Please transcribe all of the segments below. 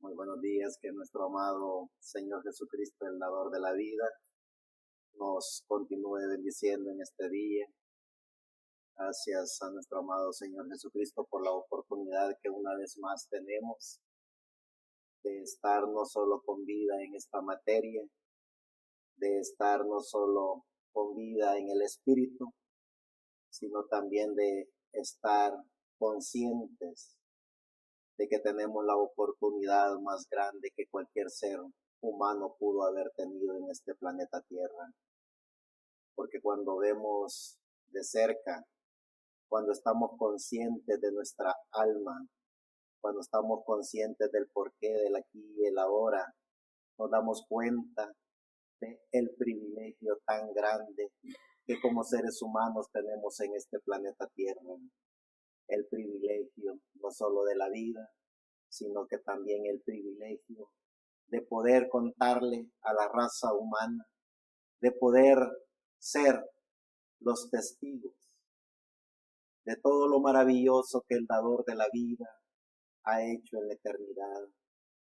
Muy buenos días, que nuestro amado Señor Jesucristo, el dador de la vida, nos continúe bendiciendo en este día. Gracias a nuestro amado Señor Jesucristo por la oportunidad que una vez más tenemos de estar no solo con vida en esta materia, de estar no solo con vida en el Espíritu, sino también de estar conscientes de que tenemos la oportunidad más grande que cualquier ser humano pudo haber tenido en este planeta Tierra. Porque cuando vemos de cerca, cuando estamos conscientes de nuestra alma, cuando estamos conscientes del porqué del aquí y el ahora, nos damos cuenta del privilegio tan grande que como seres humanos tenemos en este planeta Tierra. El privilegio no solo de la vida, sino que también el privilegio de poder contarle a la raza humana, de poder ser los testigos de todo lo maravilloso que el dador de la vida ha hecho en la eternidad,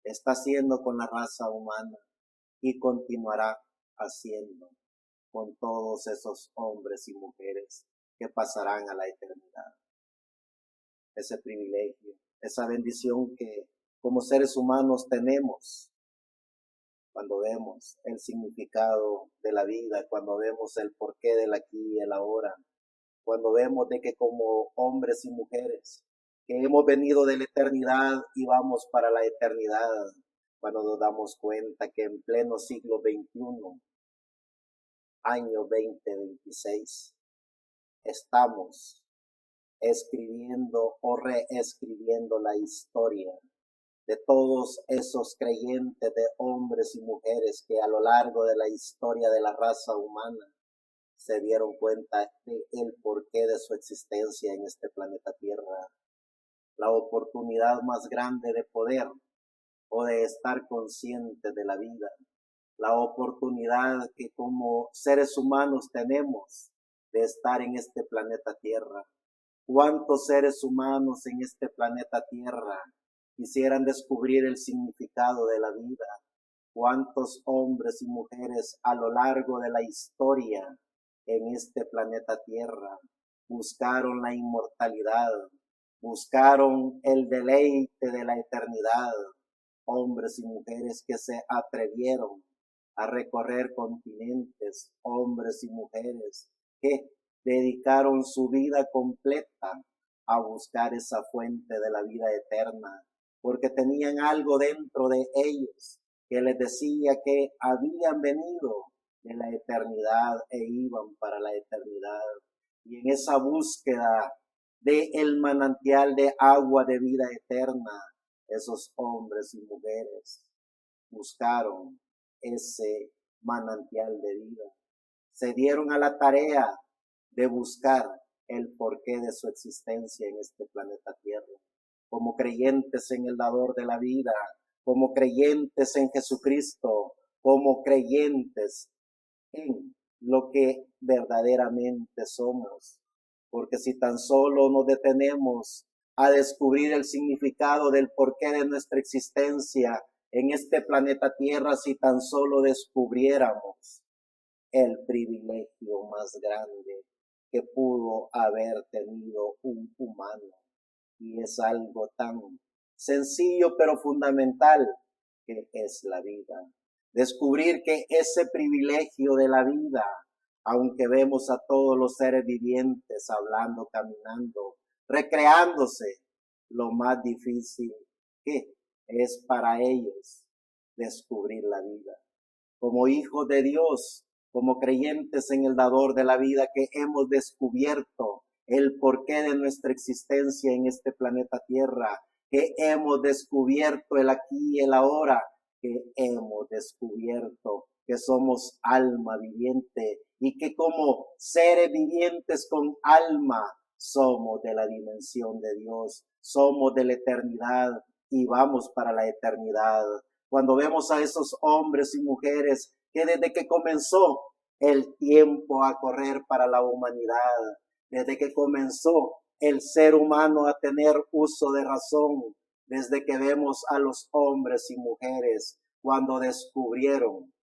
está haciendo con la raza humana y continuará haciendo con todos esos hombres y mujeres que pasarán a la eternidad. Ese privilegio, esa bendición que como seres humanos tenemos cuando vemos el significado de la vida, cuando vemos el porqué del aquí y el ahora, cuando vemos de que como hombres y mujeres que hemos venido de la eternidad y vamos para la eternidad, cuando nos damos cuenta que en pleno siglo XXI, año 2026, estamos escribiendo o reescribiendo la historia de todos esos creyentes de hombres y mujeres que a lo largo de la historia de la raza humana se dieron cuenta del porqué de su existencia en este planeta Tierra. La oportunidad más grande de poder o de estar consciente de la vida. La oportunidad que como seres humanos tenemos de estar en este planeta Tierra. ¿Cuántos seres humanos en este planeta Tierra quisieran descubrir el significado de la vida? ¿Cuántos hombres y mujeres a lo largo de la historia en este planeta Tierra buscaron la inmortalidad, buscaron el deleite de la eternidad? Hombres y mujeres que se atrevieron a recorrer continentes, hombres y mujeres que dedicaron su vida completa a buscar esa fuente de la vida eterna, porque tenían algo dentro de ellos que les decía que habían venido de la eternidad e iban para la eternidad. Y en esa búsqueda de el manantial de agua de vida eterna, esos hombres y mujeres buscaron ese manantial de vida. Se dieron a la tarea de buscar el porqué de su existencia en este planeta Tierra. Como creyentes en el dador de la vida, como creyentes en Jesucristo, como creyentes en lo que verdaderamente somos. Porque si tan solo nos detenemos a descubrir el significado del porqué de nuestra existencia en este planeta Tierra, si tan solo descubriéramos el privilegio más grande que pudo haber tenido un humano. Y es algo tan sencillo pero fundamental que es la vida. Descubrir que ese privilegio de la vida, aunque vemos a todos los seres vivientes hablando, caminando, recreándose, lo más difícil que es para ellos descubrir la vida. Como hijos de Dios, como creyentes en el dador de la vida, que hemos descubierto el porqué de nuestra existencia en este planeta Tierra, que hemos descubierto el aquí y el ahora, que hemos descubierto que somos alma viviente y que como seres vivientes con alma somos de la dimensión de Dios, somos de la eternidad y vamos para la eternidad. Cuando vemos a esos hombres y mujeres que desde que comenzó el tiempo a correr para la humanidad, desde que comenzó el ser humano a tener uso de razón, desde que vemos a los hombres y mujeres cuando descubrieron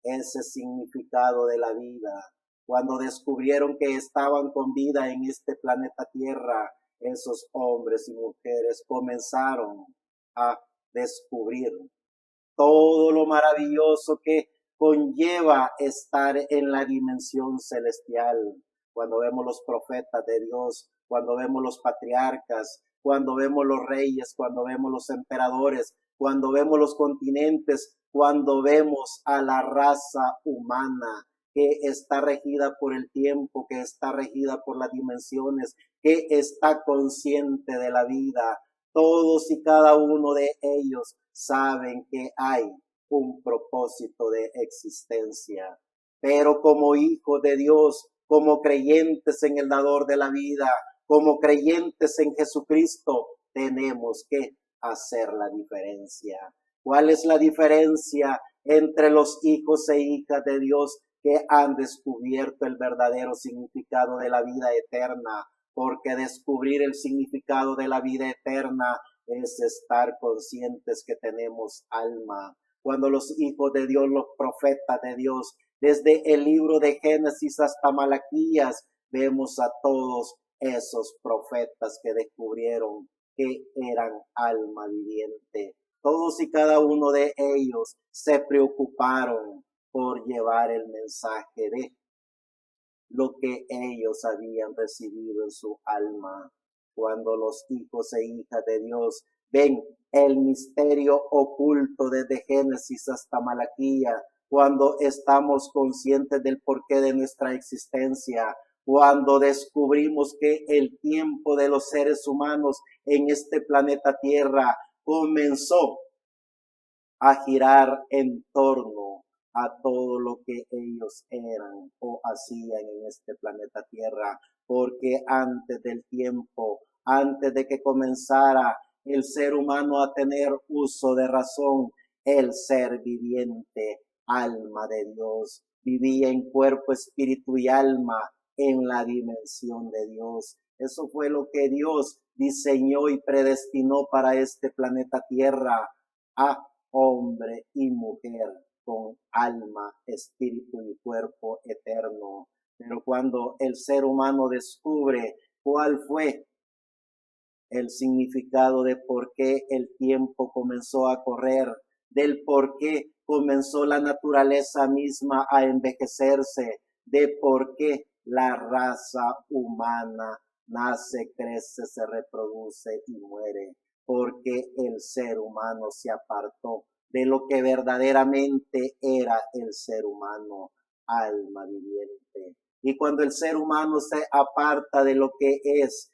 ese significado de la vida, cuando descubrieron que estaban con vida en este planeta Tierra, esos hombres y mujeres comenzaron a descubrir todo lo maravilloso que conlleva estar en la dimensión celestial. Cuando vemos los profetas de Dios, cuando vemos los patriarcas, cuando vemos los reyes, cuando vemos los emperadores, cuando vemos los continentes, cuando vemos a la raza humana que está regida por el tiempo, que está regida por las dimensiones, que está consciente de la vida. Todos y cada uno de ellos saben que hay un propósito de existencia. Pero como hijos de Dios, como creyentes en el dador de la vida, como creyentes en Jesucristo, tenemos que hacer la diferencia. ¿Cuál es la diferencia entre los hijos e hijas de Dios que han descubierto el verdadero significado de la vida eterna? Porque descubrir el significado de la vida eterna es estar conscientes que tenemos alma. Cuando los hijos de Dios, los profetas de Dios, desde el libro de Génesis hasta Malaquías, vemos a todos esos profetas que descubrieron que eran alma viviente. Todos y cada uno de ellos se preocuparon por llevar el mensaje de lo que ellos habían recibido en su alma. Cuando los hijos e hijas de Dios ven el misterio oculto desde Génesis hasta Malaquías, cuando estamos conscientes del porqué de nuestra existencia, cuando descubrimos que el tiempo de los seres humanos en este planeta Tierra comenzó a girar en torno a todo lo que ellos eran o hacían en este planeta Tierra, porque antes del tiempo, antes de que comenzara el ser humano a tener uso de razón, el ser viviente, alma de Dios, vivía en cuerpo, espíritu y alma en la dimensión de Dios. Eso fue lo que Dios diseñó y predestinó para este planeta Tierra, a hombre y mujer con alma, espíritu y cuerpo eterno. Pero cuando el ser humano descubre cuál fue el significado de por qué el tiempo comenzó a correr, del por qué comenzó la naturaleza misma a envejecerse, de por qué la raza humana nace, crece, se reproduce y muere, porque el ser humano se apartó de lo que verdaderamente era el ser humano, alma viviente. Y cuando el ser humano se aparta de lo que es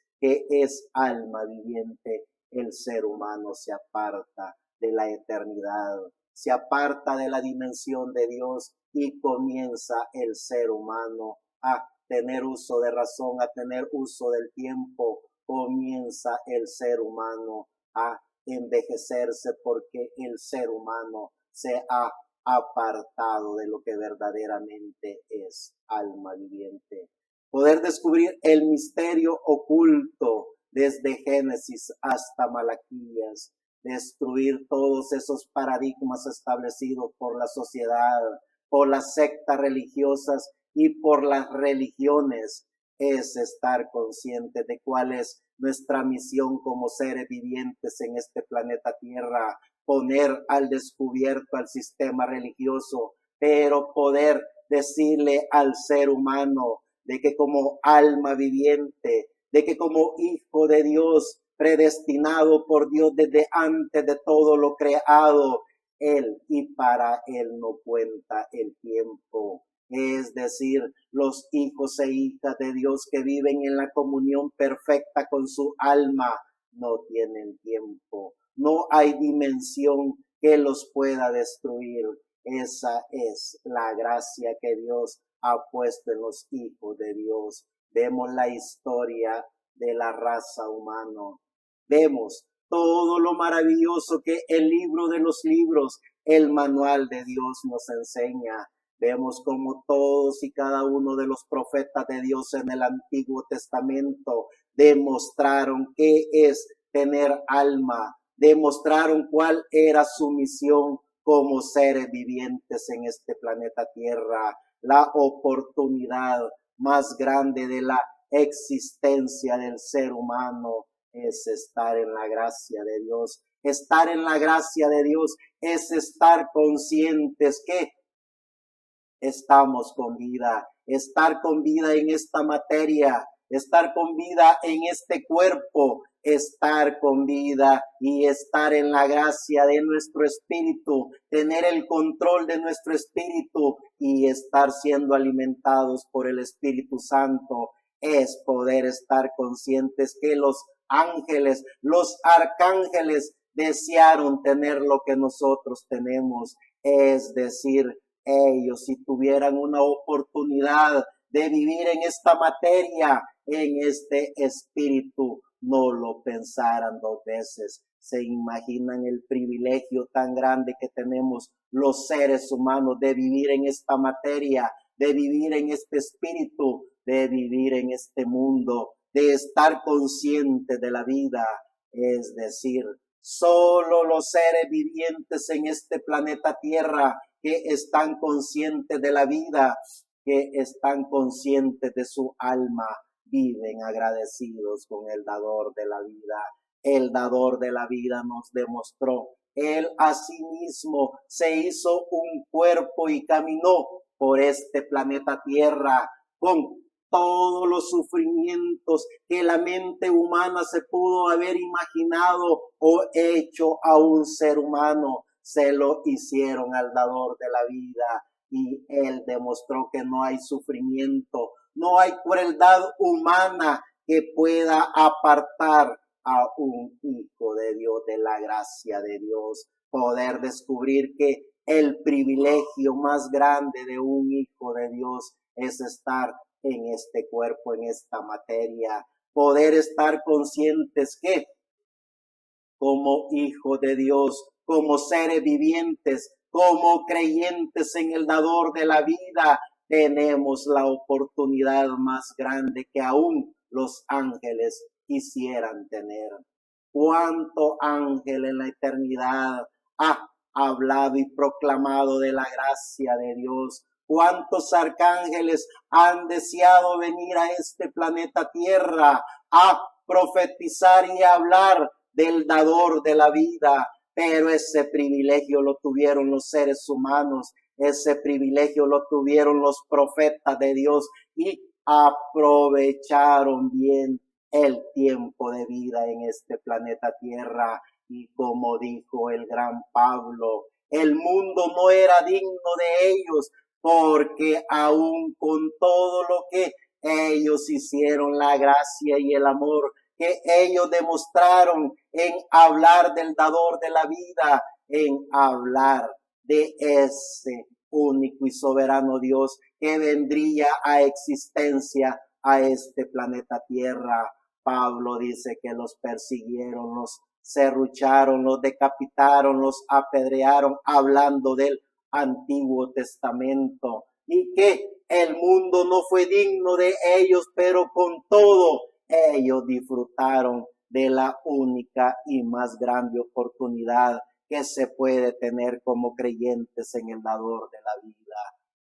alma viviente, el ser humano se aparta de la eternidad, se aparta de la dimensión de Dios y comienza el ser humano a tener uso de razón, a tener uso del tiempo. Comienza el ser humano a envejecerse porque el ser humano se ha apartado de lo que verdaderamente es alma viviente. Poder descubrir el misterio oculto desde Génesis hasta Malaquías, destruir todos esos paradigmas establecidos por la sociedad, por las sectas religiosas y por las religiones, es estar consciente de cuál es nuestra misión como seres vivientes en este planeta Tierra, poner al descubierto al sistema religioso, pero poder decirle al ser humano de que como alma viviente, de que como hijo de Dios, predestinado por Dios desde antes de todo lo creado, Él y para Él no cuenta el tiempo. Es decir, los hijos e hijas de Dios que viven en la comunión perfecta con su alma no tienen tiempo. No hay dimensión que los pueda destruir. Esa es la gracia que Dios ha puesto en los hijos de Dios. Vemos la historia de la raza humana. Vemos todo lo maravilloso que el libro de los libros, el manual de Dios nos enseña. Vemos como todos y cada uno de los profetas de Dios en el Antiguo Testamento demostraron qué es tener alma, demostraron cuál era su misión como seres vivientes en este planeta Tierra. La oportunidad más grande de la existencia del ser humano es estar en la gracia de Dios. Estar en la gracia de Dios es estar conscientes que estamos con vida, estar con vida en esta materia, estar con vida en este cuerpo, estar con vida y estar en la gracia de nuestro espíritu, tener el control de nuestro espíritu y estar siendo alimentados por el Espíritu Santo, es poder estar conscientes que los ángeles, los arcángeles desearon tener lo que nosotros tenemos, es decir, ellos si tuvieran una oportunidad de vivir en esta materia, en este espíritu, no lo pensaran dos veces. Se imaginan el privilegio tan grande que tenemos los seres humanos de vivir en esta materia, de vivir en este espíritu, de vivir en este mundo, de estar conscientes de la vida. Es decir, solo los seres vivientes en este planeta Tierra que están conscientes de la vida, que están conscientes de su alma, viven agradecidos con el dador de la vida. El dador de la vida nos demostró, él asimismo se hizo un cuerpo y caminó por este planeta Tierra con todos los sufrimientos que la mente humana se pudo haber imaginado o hecho a un ser humano. Se lo hicieron al dador de la vida y él demostró que no hay sufrimiento, no hay crueldad humana que pueda apartar a un hijo de Dios de la gracia de Dios. Poder descubrir que el privilegio más grande de un hijo de Dios es estar en este cuerpo, en esta materia. Poder estar conscientes que como hijos de Dios, como seres vivientes, como creyentes en el dador de la vida, tenemos la oportunidad más grande que aún los ángeles quisieran tener. ¿Cuánto ángel en la eternidad ha hablado y proclamado de la gracia de Dios? ¿Cuántos arcángeles han deseado venir a este planeta Tierra a profetizar y a hablar del dador de la vida? Pero ese privilegio lo tuvieron los seres humanos, ese privilegio lo tuvieron los profetas de Dios y aprovecharon bien el tiempo de vida en este planeta Tierra. Y como dijo el gran Pablo, el mundo no era digno de ellos, porque aún con todo lo que ellos hicieron, la gracia y el amor que ellos demostraron en hablar del dador de la vida, en hablar de ese único y soberano Dios que vendría a existencia a este planeta Tierra. Pablo dice que los persiguieron, los serrucharon, los decapitaron, los apedrearon, hablando del Antiguo Testamento, y que el mundo no fue digno de ellos, pero con todo ellos disfrutaron de la única y más grande oportunidad que se puede tener como creyentes en el dador de la vida,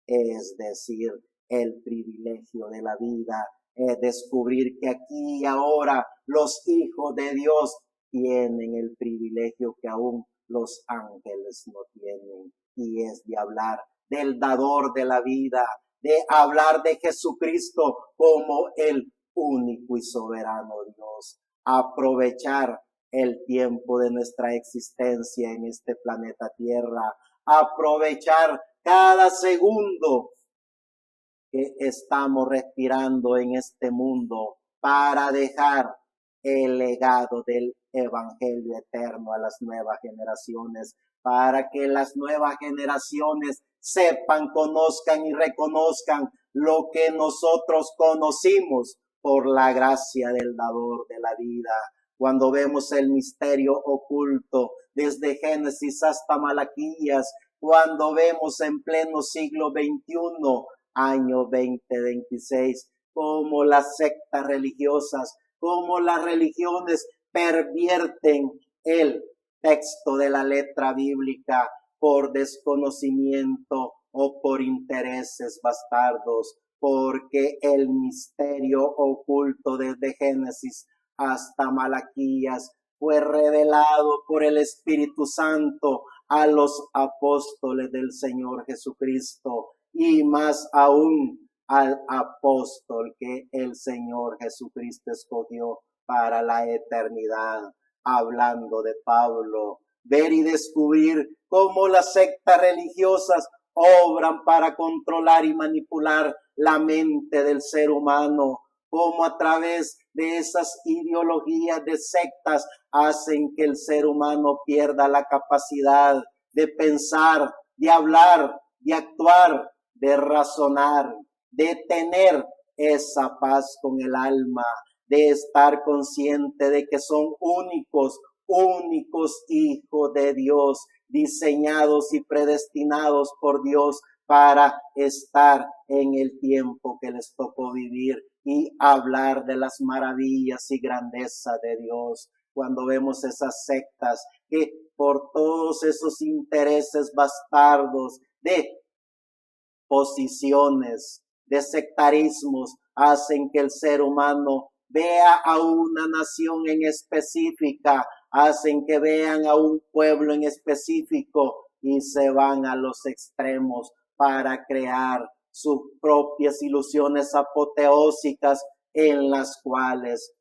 es decir, el privilegio de la vida, es descubrir que aquí y ahora los hijos de Dios tienen el privilegio que aún los ángeles no tienen, y es de hablar del dador de la vida, de hablar de Jesucristo como el único y soberano Dios. Aprovechar el tiempo de nuestra existencia en este planeta Tierra, aprovechar cada segundo que estamos respirando en este mundo para dejar el legado del Evangelio eterno a las nuevas generaciones, para que las nuevas generaciones sepan, conozcan y reconozcan lo que nosotros conocimos por la gracia del dador de la vida. Cuando vemos el misterio oculto desde Génesis hasta Malaquías, cuando vemos en pleno siglo XXI, año 2026, como las sectas religiosas, como las religiones pervierten el texto de la letra bíblica por desconocimiento o por intereses bastardos, porque el misterio oculto desde Génesis hasta Malaquías fue revelado por el Espíritu Santo a los apóstoles del Señor Jesucristo, y más aún al apóstol que el Señor Jesucristo escogió para la eternidad. Hablando de Pablo, ver y descubrir cómo las sectas religiosas obran para controlar y manipular la mente del ser humano, cómo a través de esas ideologías de sectas hacen que el ser humano pierda la capacidad de pensar, de hablar, de actuar, de razonar, de tener esa paz con el alma, de estar consciente de que son únicos hijos de Dios, diseñados y predestinados por Dios para estar en el tiempo que les tocó vivir y hablar de las maravillas y grandeza de Dios. Cuando vemos esas sectas que por todos esos intereses bastardos de posiciones, de sectarismos, hacen que el ser humano vea a una nación en específica, hacen que vean a un pueblo en específico y se van a los extremos para crear sus propias ilusiones apoteósicas en las cuales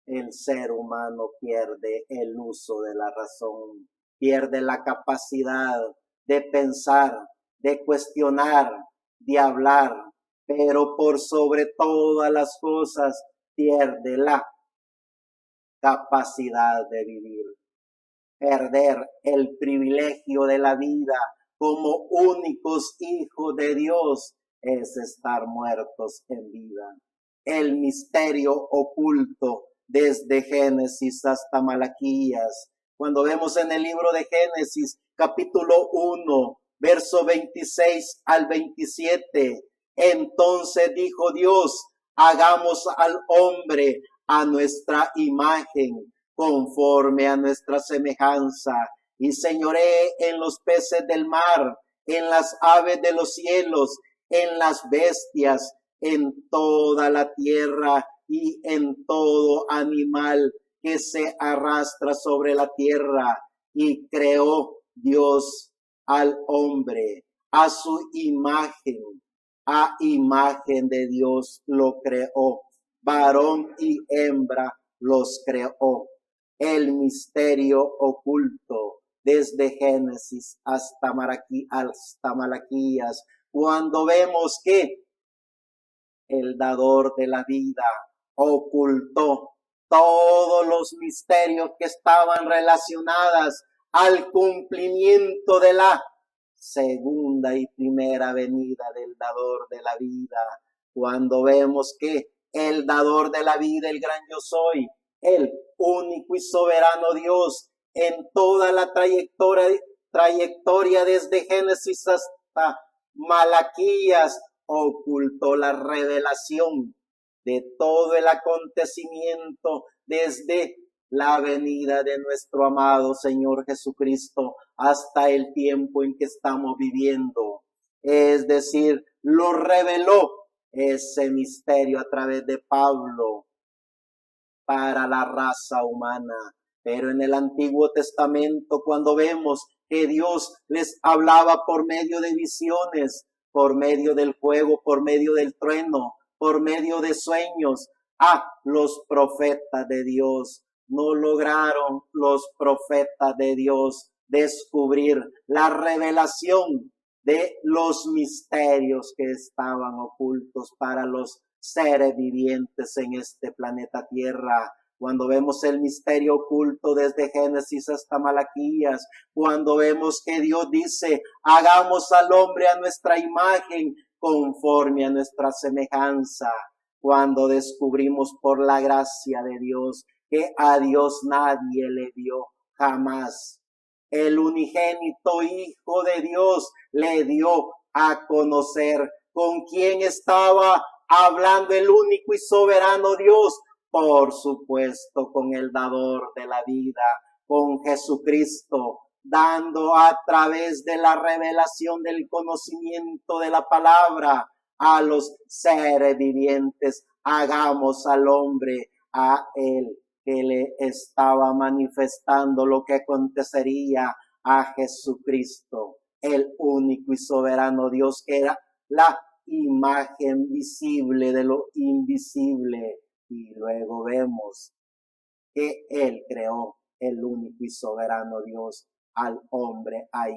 el ser humano pierde el uso de la razón, pierde la capacidad de pensar, de cuestionar, de hablar, pero por sobre todas las cosas pierde la capacidad de vivir. Perder el privilegio de la vida como únicos hijos de Dios es estar muertos en vida. El misterio oculto desde Génesis hasta Malaquías. Cuando vemos en el libro de Génesis, capítulo 1, verso 26 al 27, entonces dijo Dios, hagamos al hombre a nuestra imagen, conforme a nuestra semejanza, y señoree en los peces del mar, en las aves de los cielos, en las bestias, en toda la tierra y en todo animal que se arrastra sobre la tierra. Y creó Dios al hombre a su imagen, a imagen de Dios lo creó, varón y hembra los creó. El misterio oculto desde Génesis hasta Malaquías, cuando vemos que el dador de la vida ocultó todos los misterios que estaban relacionados al cumplimiento de la segunda y primera venida del dador de la vida. Cuando vemos que el dador de la vida, el gran yo soy, el único y soberano Dios, en toda la trayectoria desde Génesis hasta Malaquías, ocultó la revelación de todo el acontecimiento desde la venida de nuestro amado Señor Jesucristo hasta el tiempo en que estamos viviendo. Es decir, lo reveló ese misterio a través de Pablo para la raza humana. Pero en el Antiguo Testamento, cuando vemos que Dios les hablaba por medio de visiones, por medio del fuego, por medio del trueno, por medio de sueños, a los profetas de Dios, no lograron los profetas de Dios descubrir la revelación de los misterios que estaban ocultos para los seres vivientes en este planeta Tierra. Cuando vemos el misterio oculto desde Génesis hasta Malaquías, cuando vemos que Dios dice, hagamos al hombre a nuestra imagen, conforme a nuestra semejanza, cuando descubrimos por la gracia de Dios que a Dios nadie le dio jamás. El unigénito Hijo de Dios le dio a conocer con quién estaba hablando el único y soberano Dios Por supuesto, con el dador de la vida, con Jesucristo, dando a través de la revelación del conocimiento de la palabra a los seres vivientes. Hagamos al hombre, a él que le estaba manifestando lo que acontecería a Jesucristo, el único y soberano Dios, que era la imagen visible de lo invisible. Y luego vemos que Él creó, el único y soberano Dios, al hombre a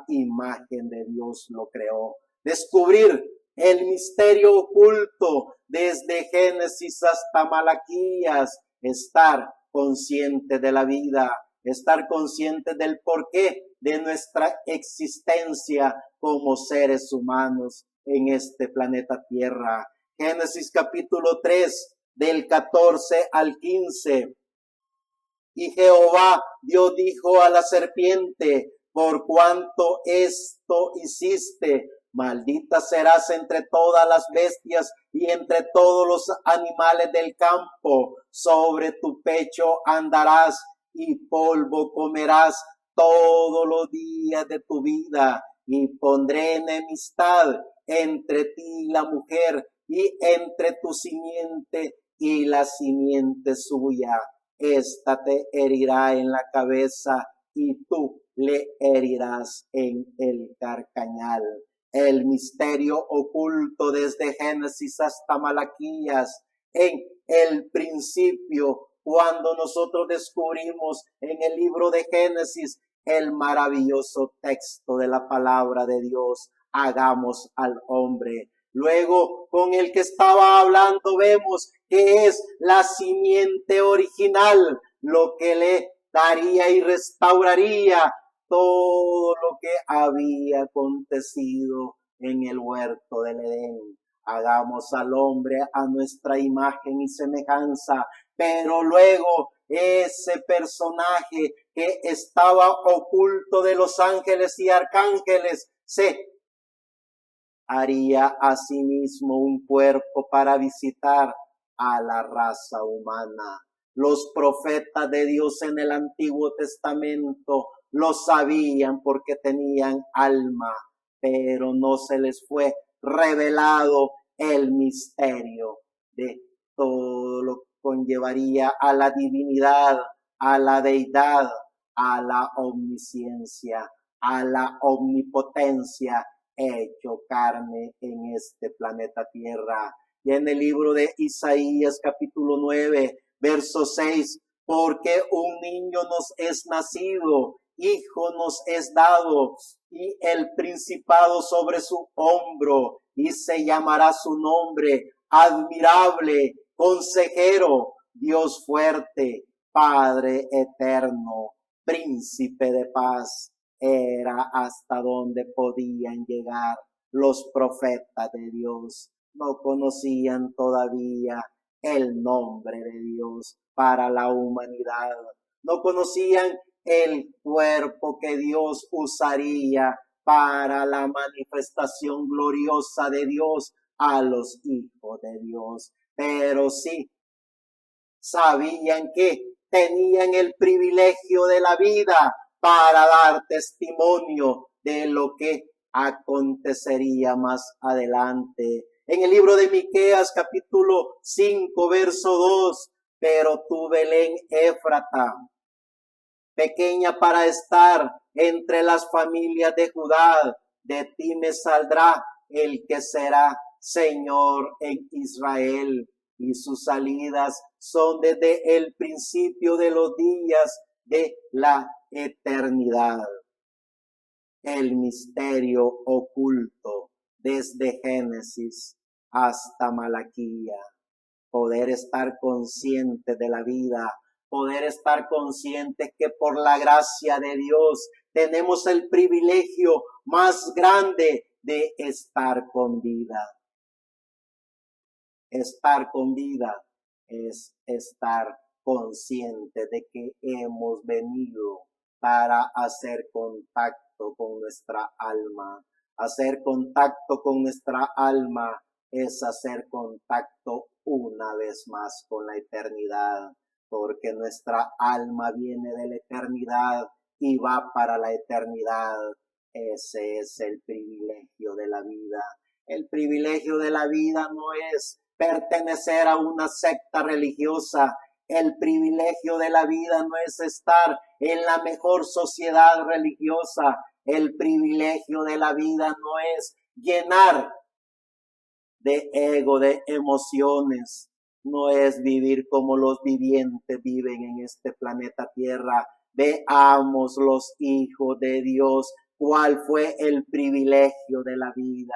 imagen de Dios lo creó. Descubrir el misterio oculto desde Génesis hasta Malaquías, estar consciente de la vida, estar consciente del porqué de nuestra existencia como seres humanos en este planeta Tierra. Génesis capítulo 3, del 14 al 15. Y Jehová Dios dijo a la serpiente: por cuanto esto hiciste, maldita serás entre todas las bestias y entre todos los animales del campo. Sobre tu pecho andarás y polvo comerás todos los días de tu vida. Y pondré enemistad entre ti y la mujer, y entre tu simiente y la simiente suya. Esta te herirá en la cabeza y tú le herirás en el carcañal. El misterio oculto desde Génesis hasta Malaquías. En el principio, cuando nosotros descubrimos en el libro de Génesis el maravilloso texto de la palabra de Dios, hagamos al hombre. Luego, con el que estaba hablando, vemos que es la simiente original, lo que le daría y restauraría todo lo que había acontecido en el huerto del Edén. Hagamos al hombre a nuestra imagen y semejanza, pero luego ese personaje que estaba oculto de los ángeles y arcángeles se haría asimismo un cuerpo para visitar a la raza humana. Los profetas de Dios en el Antiguo Testamento lo sabían porque tenían alma, pero no se les fue revelado el misterio de todo lo que conllevaría a la divinidad, a la deidad, a la omnisciencia, a la omnipotencia, hecho carne en este planeta Tierra. Y en el libro de Isaías capítulo 9, verso 6, porque un niño nos es nacido, hijo nos es dado, y el principado sobre su hombro, y se llamará su nombre admirable, consejero, Dios fuerte, Padre eterno, príncipe de paz. Era hasta donde podían llegar los profetas de Dios. No conocían todavía el nombre de Dios para la humanidad. No conocían el cuerpo que Dios usaría para la manifestación gloriosa de Dios a los hijos de Dios. Pero sí sabían que tenían el privilegio de la vida para dar testimonio de lo que acontecería más adelante. En el libro de Miqueas capítulo 5 verso 2, pero tú, Belén Éfrata, pequeña para estar entre las familias de Judá, de ti me saldrá el que será Señor en Israel, y sus salidas son desde el principio de los días de la eternidad. El misterio oculto desde Génesis hasta Malaquía. Poder estar consciente de la vida, poder estar conscientes que por la gracia de Dios tenemos el privilegio más grande de estar con vida. Estar con vida es estar consciente de que hemos venido para hacer contacto con nuestra alma. Hacer contacto con nuestra alma es hacer contacto una vez más con la eternidad, porque nuestra alma viene de la eternidad y va para la eternidad. Ese es el privilegio de la vida. El privilegio de la vida no es pertenecer a una secta religiosa. El privilegio de la vida no es estar en la mejor sociedad religiosa. El privilegio de la vida no es llenar de ego, de emociones. No es vivir como los vivientes viven en este planeta Tierra. Veamos los hijos de Dios, cuál fue el privilegio de la vida.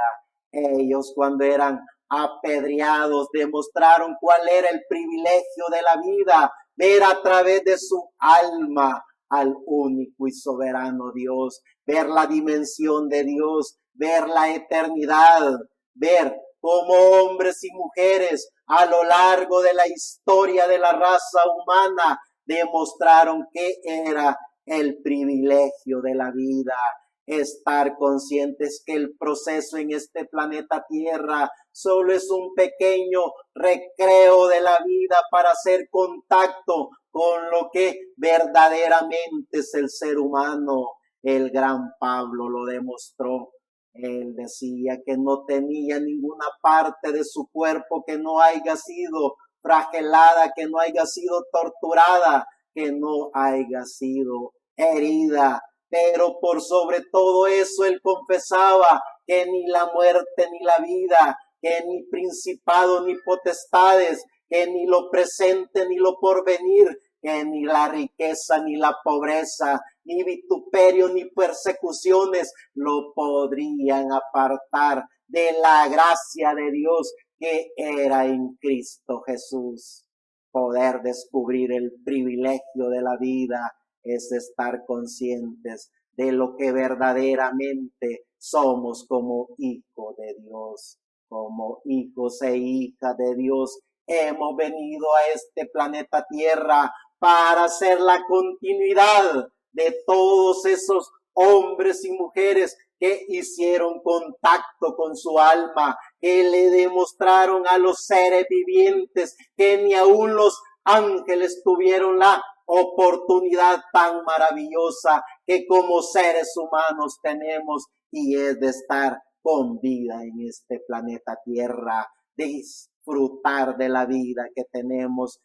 Ellos, cuando eran apedreados, demostraron cuál era el privilegio de la vida, ver a través de su alma al único y soberano Dios, ver la dimensión de Dios, ver la eternidad, ver cómo hombres y mujeres a lo largo de la historia de la raza humana demostraron que era el privilegio de la vida. Estar conscientes que el proceso en este planeta Tierra solo es un pequeño recreo de la vida para hacer contacto con lo que verdaderamente es el ser humano. El gran Pablo lo demostró. Él decía que no tenía ninguna parte de su cuerpo que no haya sido flagelada, que no haya sido torturada, que no haya sido herida. Pero por sobre todo eso él confesaba que ni la muerte ni la vida, que ni principado ni potestades, que ni lo presente ni lo porvenir, que ni la riqueza ni la pobreza, ni vituperio ni persecuciones lo podrían apartar de la gracia de Dios que era en Cristo Jesús. Poder descubrir el privilegio de la vida es estar conscientes de lo que verdaderamente somos como hijos de Dios, como hijos e hijas de Dios. Hemos venido a este planeta Tierra para ser la continuidad de todos esos hombres y mujeres que hicieron contacto con su alma, que le demostraron a los seres vivientes que ni aún los ángeles tuvieron la oportunidad tan maravillosa que como seres humanos tenemos, y es de estar con vida en este planeta Tierra, disfrutar de la vida que tenemos,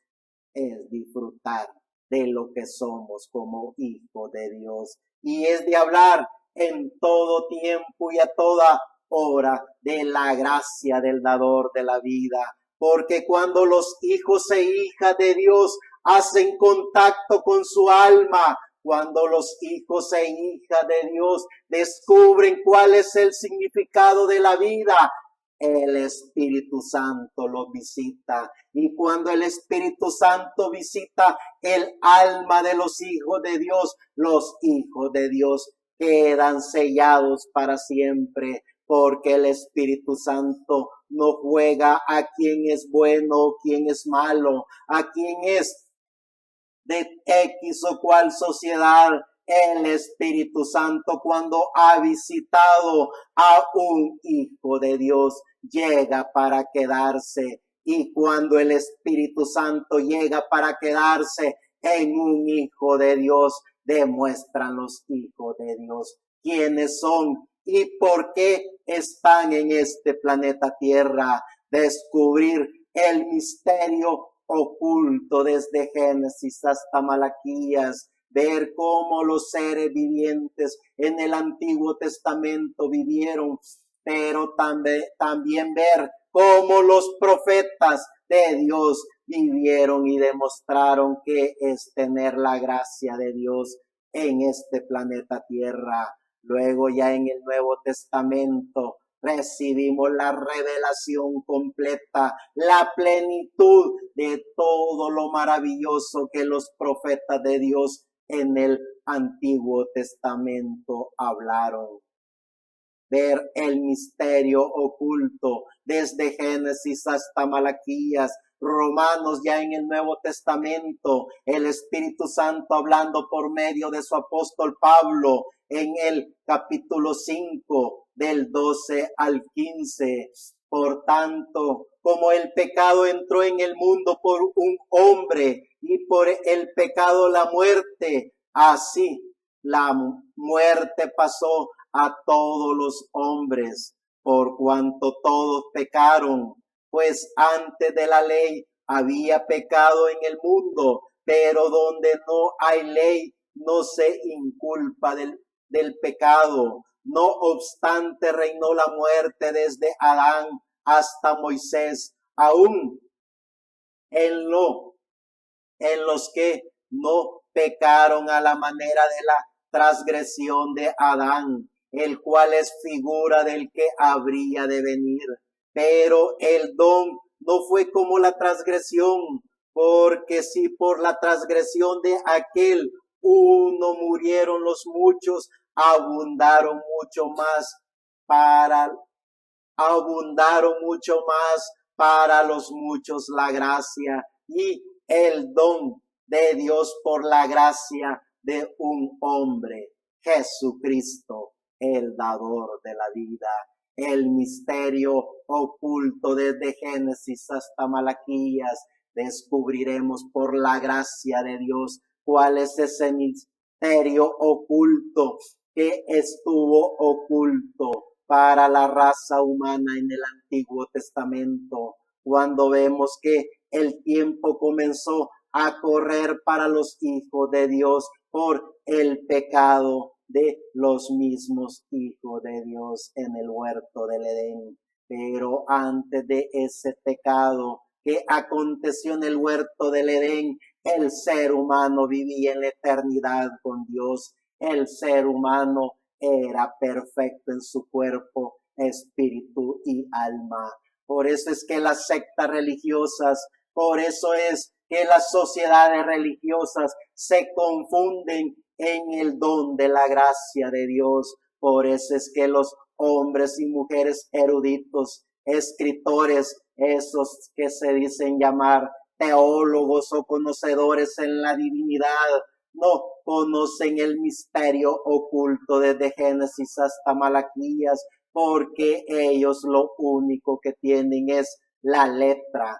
es disfrutar de lo que somos como hijos de Dios, y es de hablar en todo tiempo y a toda hora de la gracia del dador de la vida, porque cuando los hijos e hijas de Dios hacen contacto con su alma, cuando los hijos e hijas de Dios descubren cuál es el significado de la vida, el Espíritu Santo los visita. Y cuando el Espíritu Santo visita el alma de los hijos de Dios quedan sellados para siempre, porque el Espíritu Santo no juega a quién es bueno o quién es malo, a quién es de X o cual sociedad. El Espíritu Santo, cuando ha visitado a un hijo de Dios, llega para quedarse. Y cuando el Espíritu Santo llega para quedarse en un hijo de Dios, demuestran los hijos de Dios quiénes son y por qué están en este planeta Tierra. Descubrir el misterio oculto desde Génesis hasta Malaquías, ver cómo los seres vivientes en el Antiguo Testamento vivieron, pero también ver cómo los profetas de Dios vivieron y demostraron que es tener la gracia de Dios en este planeta Tierra. Luego ya en el Nuevo Testamento recibimos la revelación completa, la plenitud de todo lo maravilloso que los profetas de Dios en el Antiguo Testamento hablaron. Ver el misterio oculto desde Génesis hasta Malaquías, Romanos ya en el Nuevo Testamento, el Espíritu Santo hablando por medio de su apóstol Pablo en el capítulo 5 del 12 al 15. Por tanto, como el pecado entró en el mundo por un hombre y por el pecado la muerte, así la muerte pasó a todos los hombres, por cuanto todos pecaron, pues antes de la ley había pecado en el mundo, pero donde no hay ley no se inculpa del pecado. No obstante, reinó la muerte desde Adán hasta Moisés, aún en los que no pecaron a la manera de la transgresión de Adán, el cual es figura del que habría de venir. Pero el don no fue como la transgresión, porque si por la transgresión de aquel uno murieron los muchos, abundaron mucho más para los muchos la gracia y el don de Dios por la gracia de un hombre, Jesucristo, el dador de la vida. El misterio oculto desde Génesis hasta Malaquías, descubriremos por la gracia de Dios cuál es ese misterio oculto que estuvo oculto para la raza humana en el Antiguo Testamento, cuando vemos que el tiempo comenzó a correr para los hijos de Dios por el pecado de los mismos hijos de Dios en el huerto del Edén. Pero antes de ese pecado que aconteció en el huerto del Edén, el ser humano vivía en la eternidad con Dios. El ser humano era perfecto en su cuerpo, espíritu y alma. Por eso es que las sectas religiosas, por eso es que las sociedades religiosas se confunden en el don de la gracia de Dios. Por eso es que los hombres y mujeres eruditos, escritores, esos que se dicen llamar teólogos o conocedores en la divinidad, no conocen el misterio oculto desde Génesis hasta Malaquías, porque ellos lo único que tienen es la letra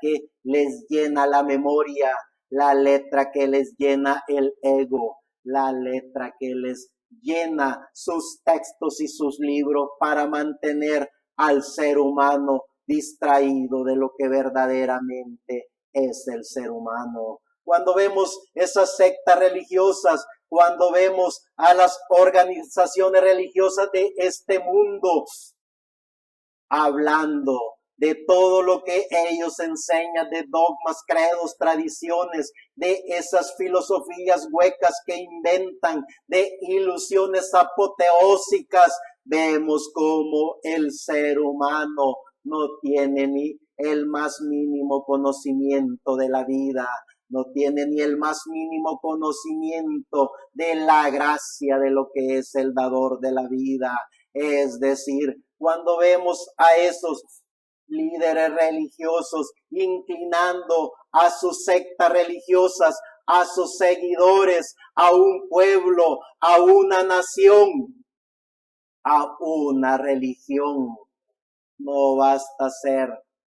que les llena la memoria, la letra que les llena el ego, la letra que les llena sus textos y sus libros para mantener al ser humano distraído de lo que verdaderamente es el ser humano. Cuando vemos esas sectas religiosas, cuando vemos a las organizaciones religiosas de este mundo hablando de todo lo que ellos enseñan, de dogmas, credos, tradiciones, de esas filosofías huecas que inventan, de ilusiones apoteósicas, vemos como el ser humano no tiene ni el más mínimo conocimiento de la vida, no tiene ni el más mínimo conocimiento de la gracia de lo que es el dador de la vida. Es decir, cuando vemos a esos líderes religiosos inclinando a sus sectas religiosas, a sus seguidores, a un pueblo, a una nación, a una religión, no basta ser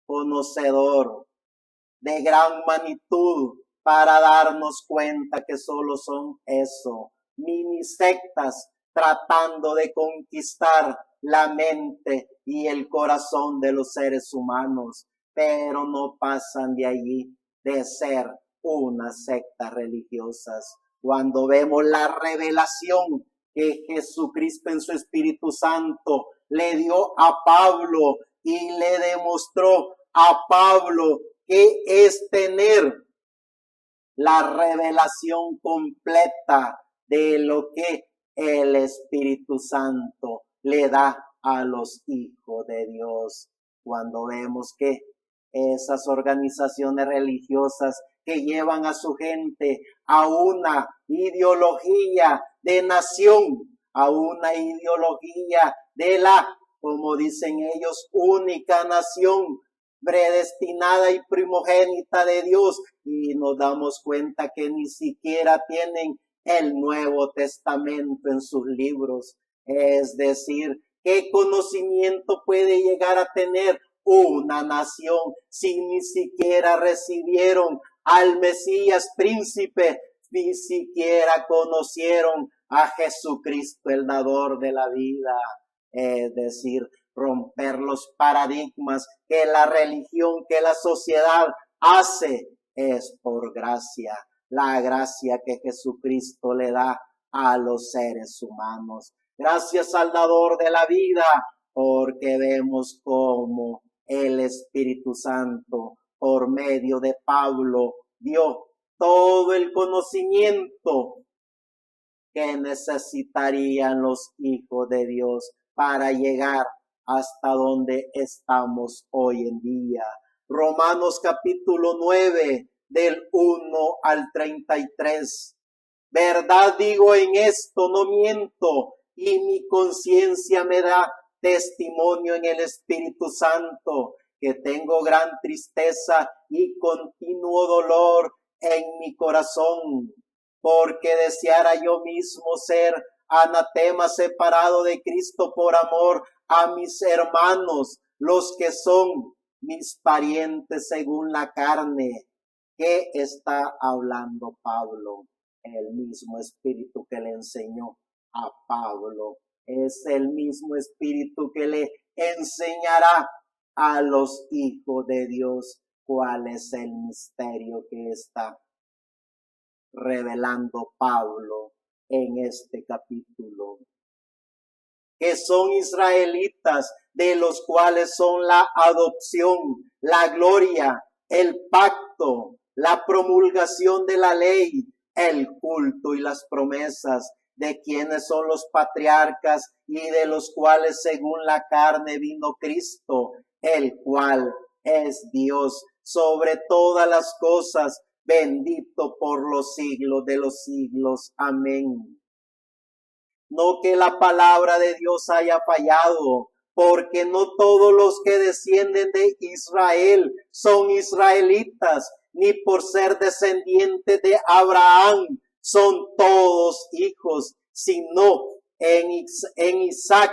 conocedor de gran magnitud para darnos cuenta que solo son eso, mini sectas tratando de conquistar la mente y el corazón de los seres humanos, pero no pasan de allí de ser unas sectas religiosas. Cuando vemos la revelación que Jesucristo en su Espíritu Santo le dio a Pablo y le demostró a Pablo que es tener la revelación completa de lo que el Espíritu Santo le da a los hijos de Dios. Cuando vemos que esas organizaciones religiosas que llevan a su gente a una ideología de nación, a una ideología de la, como dicen ellos, única nación, predestinada y primogénita de Dios, y nos damos cuenta que ni siquiera tienen el Nuevo Testamento en sus libros. Es decir, ¿Qué conocimiento puede llegar a tener una nación si ni siquiera recibieron al Mesías príncipe, ni siquiera conocieron a Jesucristo, el dador de la vida? Es decir, romper los paradigmas que la religión, que la sociedad hace, es por gracia, la gracia que Jesucristo le da a los seres humanos. Gracias al dador de la vida, porque vemos cómo el Espíritu Santo, por medio de Pablo, dio todo el conocimiento que necesitarían los hijos de Dios para llegar hasta donde estamos hoy en día. Romanos capítulo 9, del 1 al 33. Verdad digo en esto, no miento, y mi conciencia me da testimonio en el Espíritu Santo, que tengo gran tristeza y continuo dolor en mi corazón, porque deseara yo mismo ser anatema, separado de Cristo por amor a mis hermanos, los que son mis parientes según la carne. ¿Qué está hablando Pablo? El mismo espíritu que le enseñó a Pablo es el mismo espíritu que le enseñará a los hijos de Dios cuál es el misterio que está revelando Pablo en este capítulo. Que son israelitas, de los cuales son la adopción, la gloria, el pacto, la promulgación de la ley, el culto y las promesas, de quienes son los patriarcas y de los cuales según la carne vino Cristo, el cual es Dios sobre todas las cosas, bendito por los siglos de los siglos. Amén. No que la palabra de Dios haya fallado, porque no todos los que descienden de Israel son israelitas, ni por ser descendientes de Abraham son todos hijos, sino en Isaac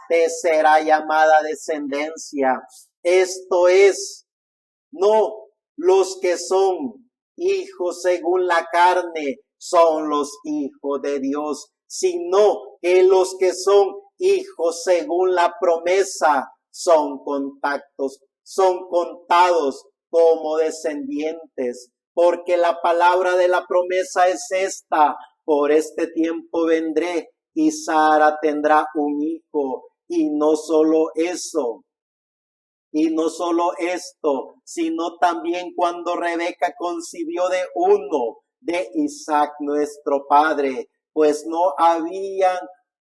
te será llamada descendencia. Esto es, no los que son hijos según la carne son los hijos de Dios, sino que los que son hijos según la promesa son contados como descendientes, porque la palabra de la promesa es esta: por este tiempo vendré y Sara tendrá un hijo. Y no solo eso, y no solo esto, sino también cuando Rebeca concibió de uno de Isaac nuestro padre, pues no habían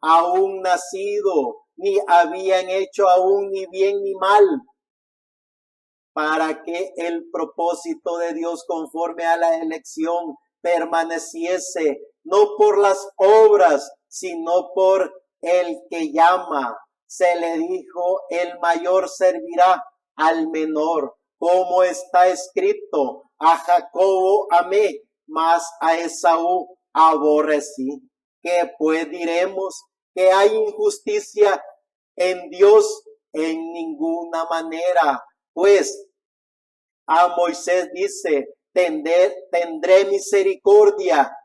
aún nacido, ni habían hecho aún ni bien ni mal, para que el propósito de Dios conforme a la elección permaneciese, no por las obras, sino por el que llama. Se le dijo, el mayor servirá al menor, como está escrito: a Jacobo amé, mas a Esaú aborrecí. ¿Qué pues diremos? ¿Que hay injusticia en Dios? En ninguna manera. Pues a Moisés dice: tendré misericordia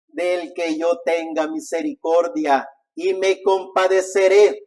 del que yo tenga misericordia, y me compadeceré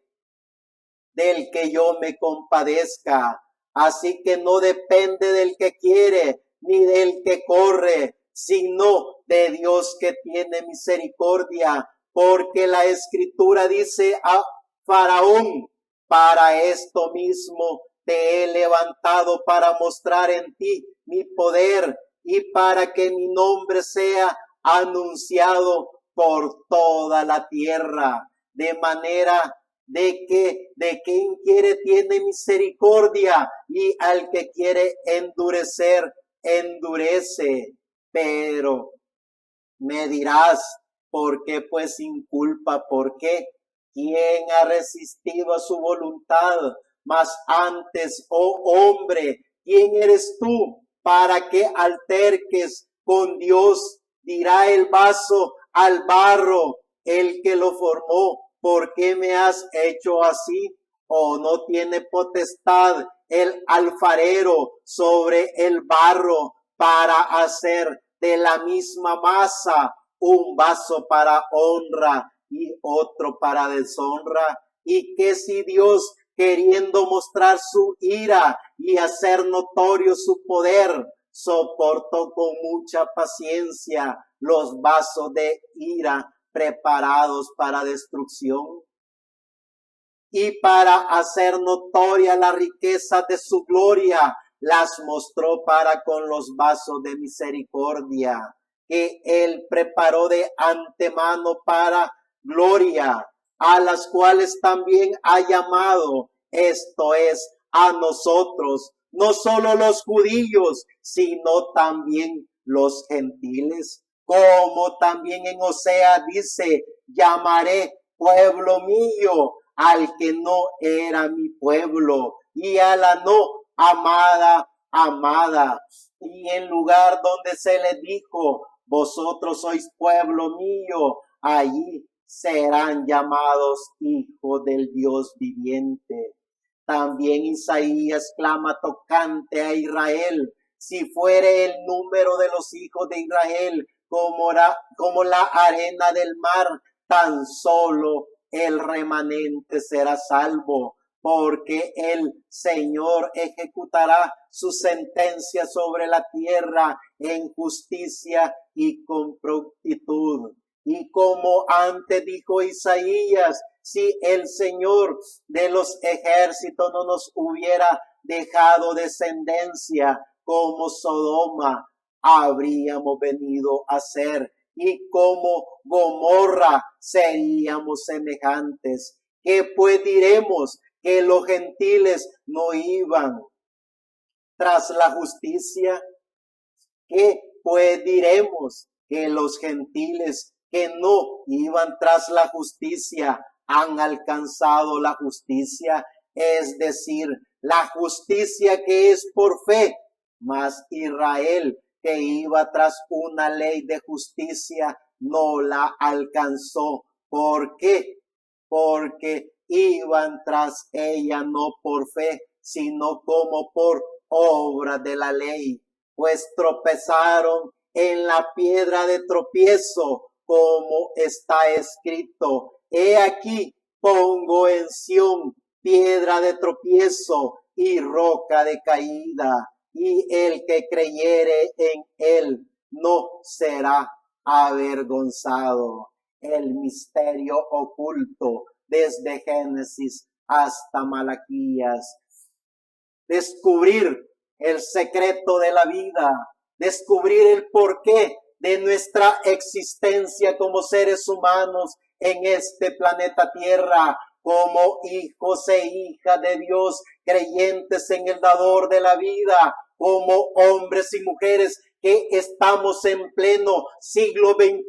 del que yo me compadezca. Así que no depende del que quiere ni del que corre, sino de Dios que tiene misericordia, porque la Escritura dice a Faraón: para esto mismo te he levantado, para mostrar en ti mi poder y para que mi nombre sea anunciado por toda la tierra. De manera de quien quiere tiene misericordia, y al que quiere endurecer, endurece. Pero me dirás, ¿por qué pues sin culpa? ¿Por qué? ¿Quién ha resistido a su voluntad? Mas antes, oh hombre, ¿quién eres tú para que alterques con Dios? Dirá el vaso al barro, el que lo formó: ¿por qué me has hecho así? ¿O no tiene potestad el alfarero sobre el barro para hacer de la misma masa un vaso para honra y otro para deshonra? Y que si Dios, queriendo mostrar su ira y hacer notorio su poder, soportó con mucha paciencia los vasos de ira preparados para destrucción, y para hacer notoria la riqueza de su gloria, las mostró para con los vasos de misericordia, que él preparó de antemano para gloria, a las cuales también ha llamado, esto es, a nosotros, no solo los judíos, sino también los gentiles, como también en Osea dice, llamaré pueblo mío al que no era mi pueblo, y a la no amada, amada. Y en lugar donde se le dijo, vosotros sois pueblo mío, allí serán llamados hijos del Dios viviente. También Isaías clama tocante a Israel, si fuere el número de los hijos de Israel como la arena del mar, tan solo el remanente será salvo, porque el Señor ejecutará su sentencia sobre la tierra en justicia y con prontitud. Y como antes dijo Isaías, si el Señor de los ejércitos no nos hubiera dejado descendencia como Sodoma, habríamos venido a ser, y como Gomorra seríamos semejantes. ¿Qué pues diremos? Que los gentiles no iban tras la justicia. ¿Qué pues diremos? Que los gentiles que no iban tras la justicia han alcanzado la justicia, es decir, la justicia que es por fe, mas Israel, que iba tras una ley de justicia, no la alcanzó. ¿Por qué? Porque iban tras ella no por fe, sino como por obra de la ley, pues tropezaron en la piedra de tropiezo, como está escrito, he aquí pongo en Sión piedra de tropiezo y roca de caída, y el que creyere en él no será avergonzado. El misterio oculto desde Génesis hasta Malaquías. Descubrir el secreto de la vida, descubrir el porqué de nuestra existencia como seres humanos en este planeta Tierra, como hijos e hijas de Dios, creyentes en el dador de la vida, como hombres y mujeres que estamos en pleno siglo XXI,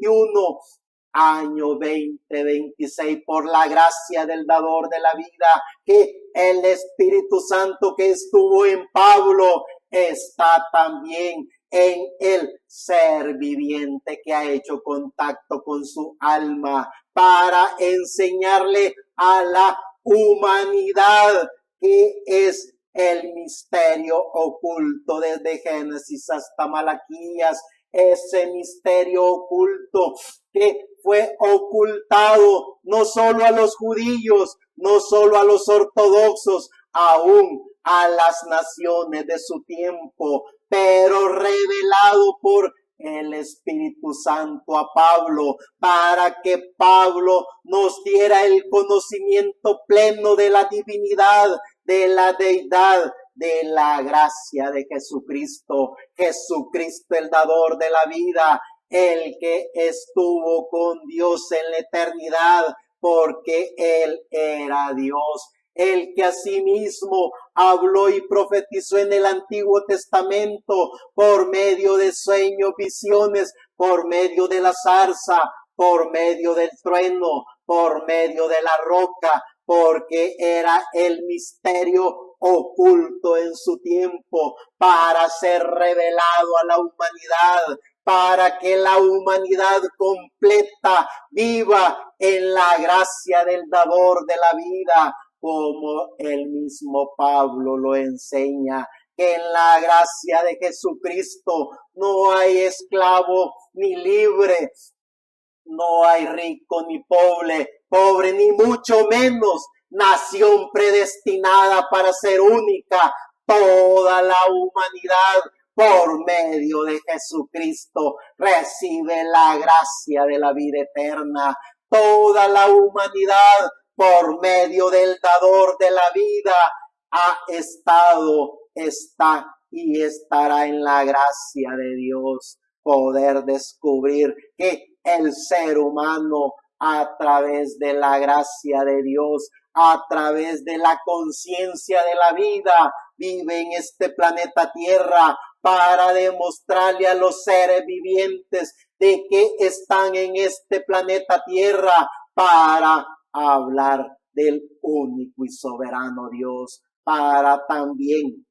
año 2026, por la gracia del dador de la vida, que el Espíritu Santo que estuvo en Pablo está también en el ser viviente que ha hecho contacto con su alma para enseñarle a la humanidad que es el misterio oculto desde Génesis hasta Malaquías, ese misterio oculto que fue ocultado no solo a los judíos, no solo a los ortodoxos, aún a las naciones de su tiempo, pero revelado por el Espíritu Santo a Pablo, para que Pablo nos diera el conocimiento pleno de la divinidad, de la deidad, de la gracia de Jesucristo. Jesucristo, el dador de la vida, el que estuvo con Dios en la eternidad, porque Él era Dios. El que asimismo habló y profetizó en el Antiguo Testamento por medio de sueños, visiones, por medio de la zarza, por medio del trueno, por medio de la roca, porque era el misterio oculto en su tiempo para ser revelado a la humanidad para que la humanidad completa viva en la gracia del dador de la vida, como el mismo Pablo lo enseña, que en la gracia de Jesucristo no hay esclavo ni libre, no hay rico ni pobre ni mucho menos nación predestinada para ser única. Toda la humanidad por medio de Jesucristo recibe la gracia de la vida eterna. Toda la humanidad por medio del dador de la vida ha estado, está y estará en la gracia de Dios. Poder descubrir que el ser humano, a través de la gracia de Dios, a través de la conciencia de la vida, vive en este planeta Tierra para demostrarle a los seres vivientes de que están en este planeta Tierra para hablar del único y soberano Dios, para también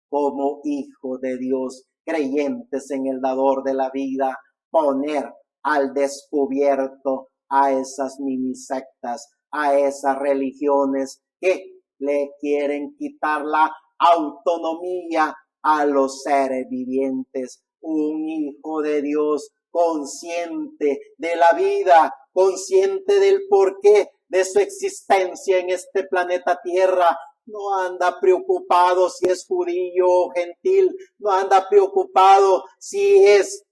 como hijos de Dios, creyentes en el dador de la vida, poner al descubierto a esas mini sectas, a esas religiones que le quieren quitar la autonomía a los seres vivientes. Un hijo de Dios consciente de la vida, consciente del porqué de su existencia en este planeta Tierra, no anda preocupado si es judío o gentil, no anda preocupado si es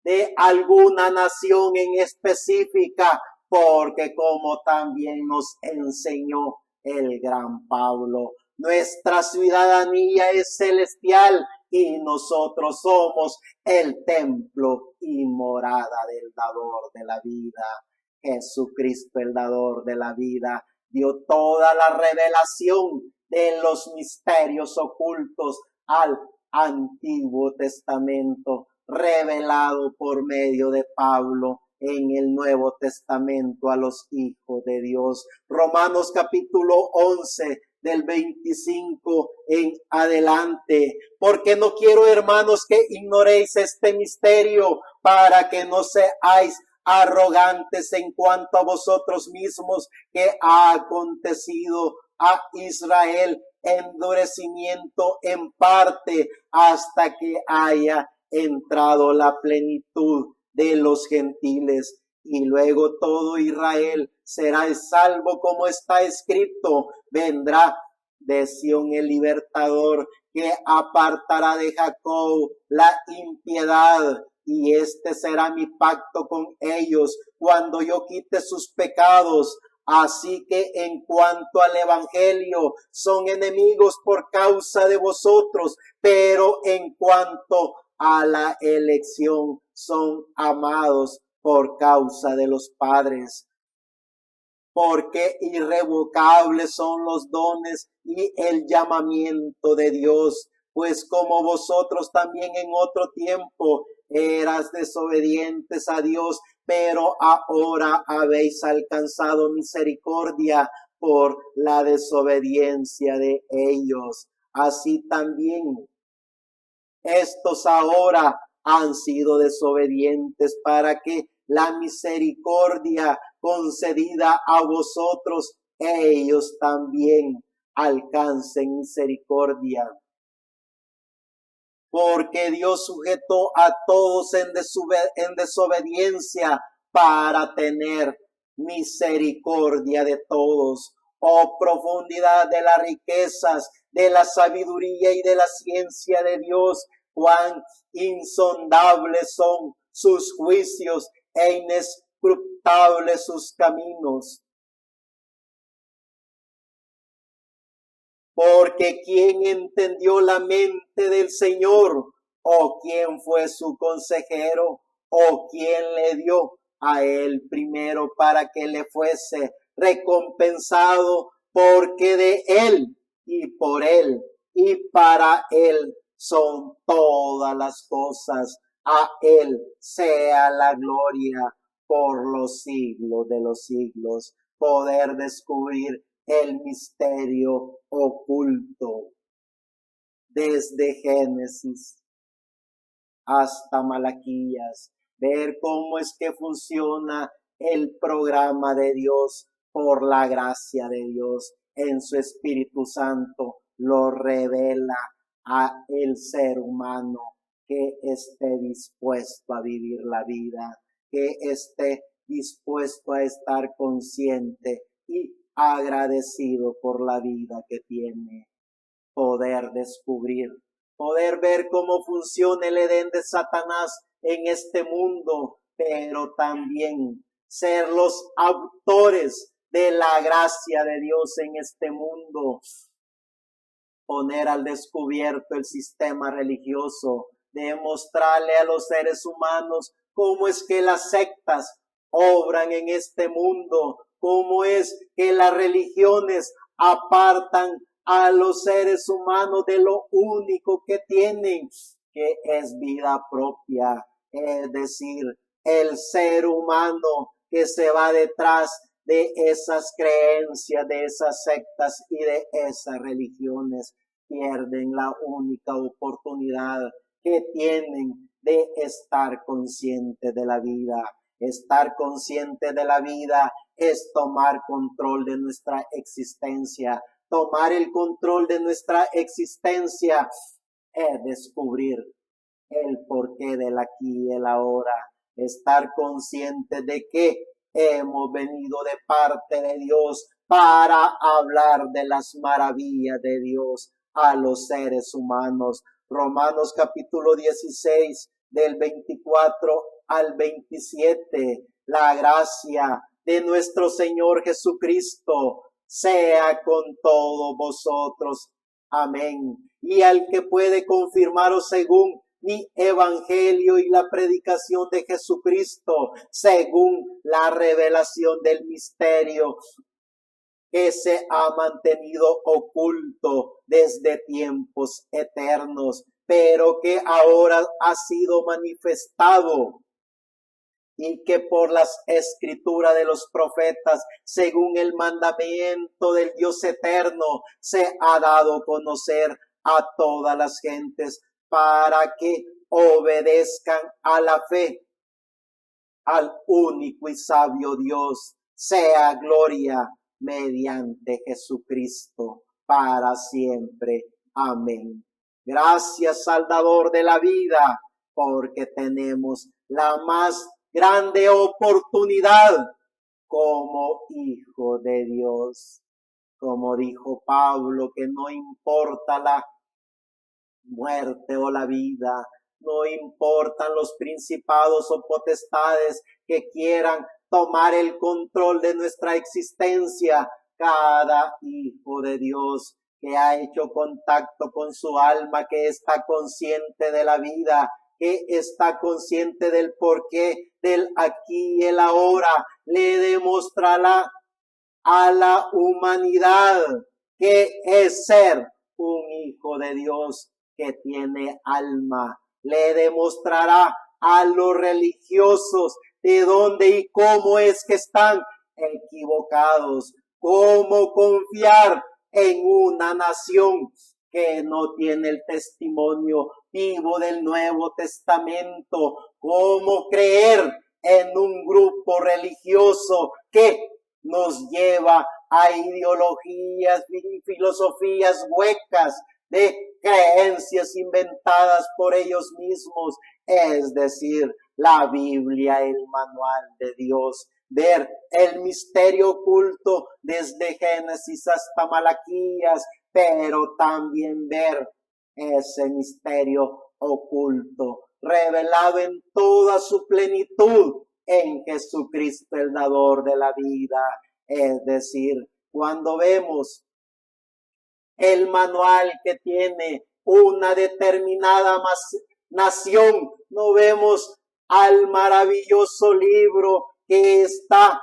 de alguna nación en específica, porque como también nos enseñó el gran Pablo, nuestra ciudadanía es celestial y nosotros somos el templo y morada del dador de la vida. Jesucristo, el dador de la vida, dio toda la revelación de los misterios ocultos al Antiguo Testamento, revelado por medio de Pablo en el Nuevo Testamento a los hijos de Dios. Romanos capítulo 11 del 25 en adelante. Porque no quiero, hermanos, que ignoréis este misterio, para que no seáis arrogantes en cuanto a vosotros mismos, que ha acontecido a Israel endurecimiento en parte hasta que haya entrado la plenitud de los gentiles, y luego todo Israel será salvo, como está escrito: vendrá de Sión el libertador, que apartará de Jacob la impiedad, y este será mi pacto con ellos cuando yo quite sus pecados. Así que en cuanto al evangelio, son enemigos por causa de vosotros, pero en cuanto a la elección, son amados por causa de los padres. Porque irrevocables son los dones y el llamamiento de Dios, pues como vosotros también en otro tiempo eras desobedientes a Dios, pero ahora habéis alcanzado misericordia por la desobediencia de ellos. Así también estos ahora han sido desobedientes, para que la misericordia concedida a vosotros, ellos también alcancen misericordia. Porque Dios sujetó a todos en desobediencia para tener misericordia de todos. Oh profundidad de las riquezas, de la sabiduría y de la ciencia de Dios, cuán insondables son sus juicios e inescrutables sus caminos. Porque ¿quién entendió la mente del Señor? ¿O quién fue su consejero? ¿O quién le dio a él primero para que le fuese recompensado? Porque de él y por él y para él son todas las cosas. A él sea la gloria por los siglos de los siglos. Poder descubrir el misterio oculto desde Génesis hasta Malaquías, ver cómo es que funciona el programa de Dios por la gracia de Dios en su Espíritu Santo, lo revela a el ser humano que esté dispuesto a vivir la vida, que esté dispuesto a estar consciente y agradecido por la vida que tiene, poder descubrir, poder ver cómo funciona el Edén de Satanás en este mundo, pero también ser los autores de la gracia de Dios en este mundo, poner al descubierto el sistema religioso, demostrarle a los seres humanos cómo es que las sectas obran en este mundo, cómo es que las religiones apartan a los seres humanos de lo único que tienen, que es vida propia, es decir, el ser humano que se va detrás de esas creencias, de esas sectas y de esas religiones, pierden la única oportunidad que tienen de estar conscientes de la vida. Estar consciente de la vida es tomar control de nuestra existencia. Tomar el control de nuestra existencia es descubrir el porqué del aquí y el ahora. Estar consciente de que hemos venido de parte de Dios para hablar de las maravillas de Dios a los seres humanos. Romanos capítulo 16 del 24 al 27. La gracia de nuestro Señor Jesucristo sea con todos vosotros. Amén. Y al que puede confirmaros según mi evangelio y la predicación de Jesucristo, según la revelación del misterio que se ha mantenido oculto desde tiempos eternos, pero que ahora ha sido manifestado, y que por las escrituras de los profetas, según el mandamiento del Dios eterno, se ha dado a conocer a todas las gentes para que obedezcan a la fe, al único y sabio Dios, sea gloria mediante Jesucristo para siempre. Amén. Gracias, Salvador de la vida, porque tenemos la más grande oportunidad como hijo de Dios. Como dijo Pablo, que no importa la muerte o la vida, no importan los principados o potestades que quieran tomar el control de nuestra existencia. Cada hijo de Dios que ha hecho contacto con su alma, que está consciente de la vida, que está consciente del porqué, del aquí y el ahora, le demostrará a la humanidad que es ser un hijo de Dios que tiene alma. Le demostrará a los religiosos de dónde y cómo es que están equivocados, cómo confiar en una nación que no tiene el testimonio vivo del Nuevo Testamento, cómo creer en un grupo religioso que nos lleva a ideologías y filosofías huecas de creencias inventadas por ellos mismos, es decir, la Biblia, el manual de Dios, ver el misterio oculto desde Génesis hasta Malaquías, pero también ver ese misterio oculto revelado en toda su plenitud en Jesucristo, el dador de la vida. Es decir, cuando vemos el manual que tiene una determinada nación, no vemos al maravilloso libro que está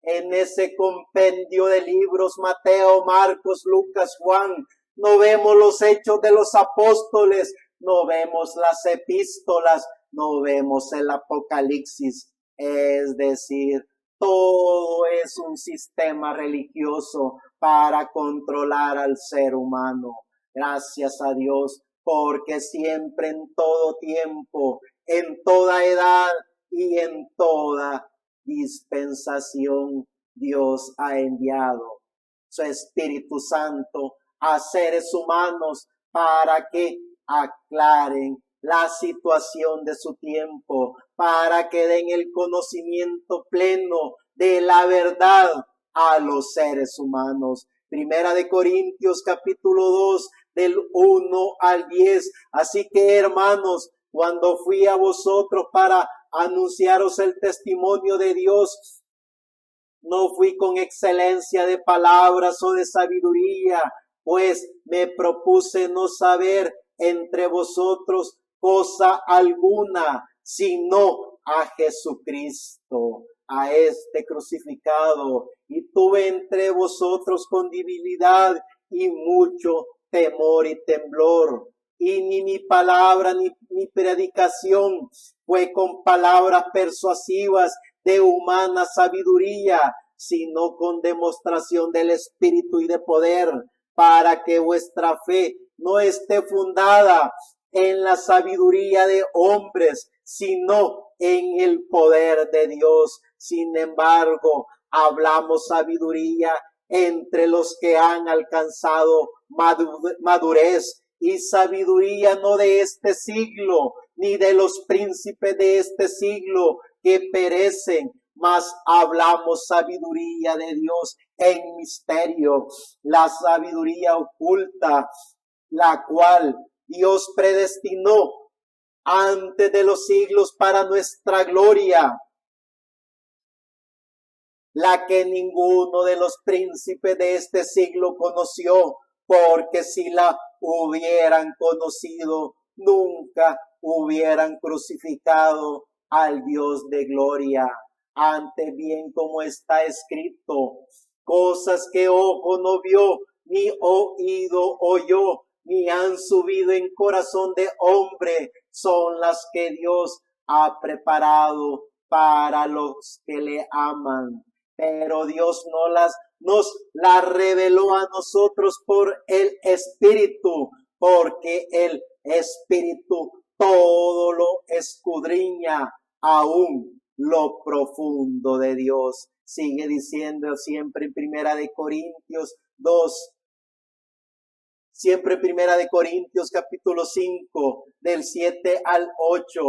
en ese compendio de libros, Mateo, Marcos, Lucas, Juan. No vemos los hechos de los apóstoles, no vemos las epístolas, no vemos el Apocalipsis. Es decir, todo es un sistema religioso para controlar al ser humano. Gracias a Dios porque siempre en todo tiempo, en toda edad y en toda dispensación, Dios ha enviado su Espíritu Santo a seres humanos para que aclaren la situación de su tiempo, para que den el conocimiento pleno de la verdad a los seres humanos. Primera de Corintios capítulo 2 del 1 al 10. Así que, hermanos, cuando fui a vosotros para anunciaros el testimonio de Dios, no fui con excelencia de palabras o de sabiduría, pues me propuse no saber entre vosotros cosa alguna, sino a Jesucristo, a este crucificado. Y tuve entre vosotros con debilidad y mucho temor y temblor. Y ni mi palabra ni mi predicación fue con palabras persuasivas de humana sabiduría, sino con demostración del Espíritu y de poder, para que vuestra fe no esté fundada en la sabiduría de hombres, sino en el poder de Dios. Sin embargo, hablamos sabiduría entre los que han alcanzado madurez, y sabiduría no de este siglo, ni de los príncipes de este siglo que perecen, mas hablamos sabiduría de Dios en misterio, la sabiduría oculta, la cual Dios predestinó antes de los siglos para nuestra gloria, la que ninguno de los príncipes de este siglo conoció, porque si la hubieran conocido, nunca hubieran crucificado al Dios de gloria. Antes bien, como está escrito, cosas que ojo no vio, ni oído oyó, ni han subido en corazón de hombre, son las que Dios ha preparado para los que le aman. Pero Dios nos la reveló a nosotros por el Espíritu, porque el Espíritu todo lo escudriña, aún lo profundo de Dios. Sigue diciendo siempre en Primera de Corintios 2, siempre en Primera de Corintios capítulo 5, del 7 al 8.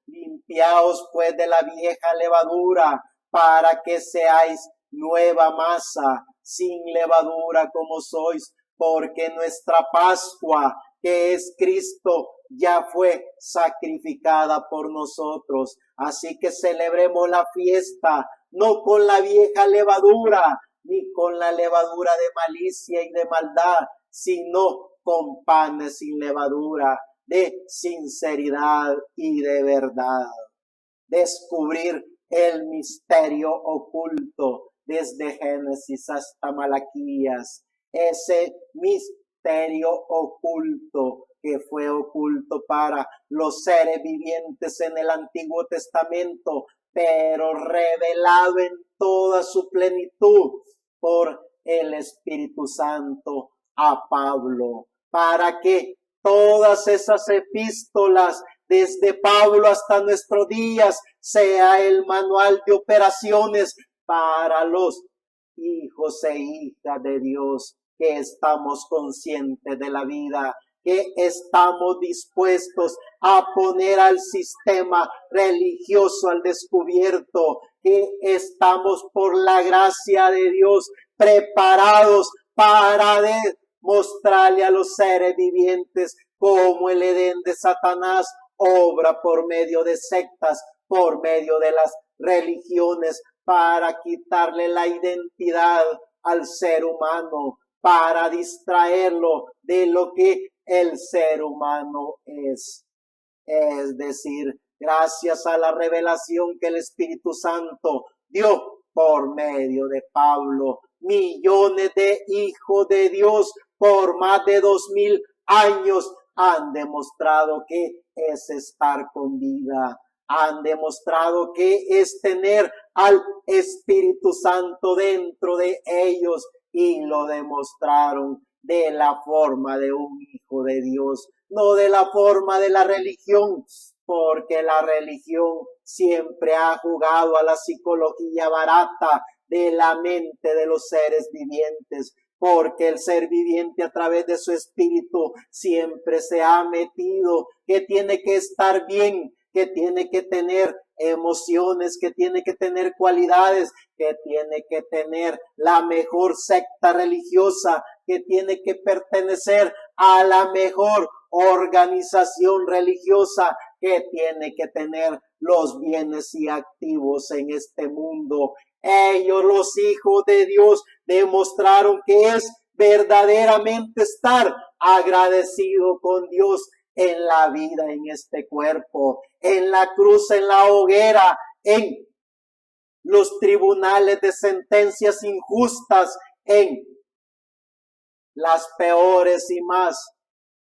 Limpiaos pues de la vieja levadura, para que seáis nueva masa, sin levadura como sois, porque nuestra Pascua, que es Cristo, ya fue sacrificada por nosotros. Así que celebremos la fiesta, no con la vieja levadura, ni con la levadura de malicia y de maldad, sino con panes sin levadura, de sinceridad y de verdad. Descubrir el misterio oculto desde Génesis hasta Malaquías, ese misterio oculto que fue oculto para los seres vivientes en el Antiguo Testamento, pero revelado en toda su plenitud por el Espíritu Santo a Pablo, para que todas esas epístolas desde Pablo hasta nuestros días sea el manual de operaciones para los hijos e hijas de Dios, que estamos conscientes de la vida, que estamos dispuestos a poner al sistema religioso al descubierto, que estamos por la gracia de Dios preparados para mostrarle a los seres vivientes cómo el Edén de Satanás obra por medio de sectas, por medio de las religiones, para quitarle la identidad al ser humano, para distraerlo de lo que el ser humano es. Es decir, gracias a la revelación que el Espíritu Santo dio por medio de Pablo, millones de hijos de Dios por más de 2000 años han demostrado que es estar con vida, han demostrado que es tener al Espíritu Santo dentro de ellos, y lo demostraron de la forma de un hijo de Dios, no de la forma de la religión, porque la religión siempre ha jugado a la psicología barata de la mente de los seres vivientes, porque el ser viviente a través de su espíritu siempre se ha metido que tiene que estar bien, que tiene que tener emociones, que tiene que tener cualidades, que tiene que tener la mejor secta religiosa, que tiene que pertenecer a la mejor organización religiosa, que tiene que tener los bienes y activos en este mundo. Ellos, los hijos de Dios, demostraron que es verdaderamente estar agradecido con Dios en la vida, en este cuerpo, en la cruz, en la hoguera, en los tribunales de sentencias injustas, en las peores y más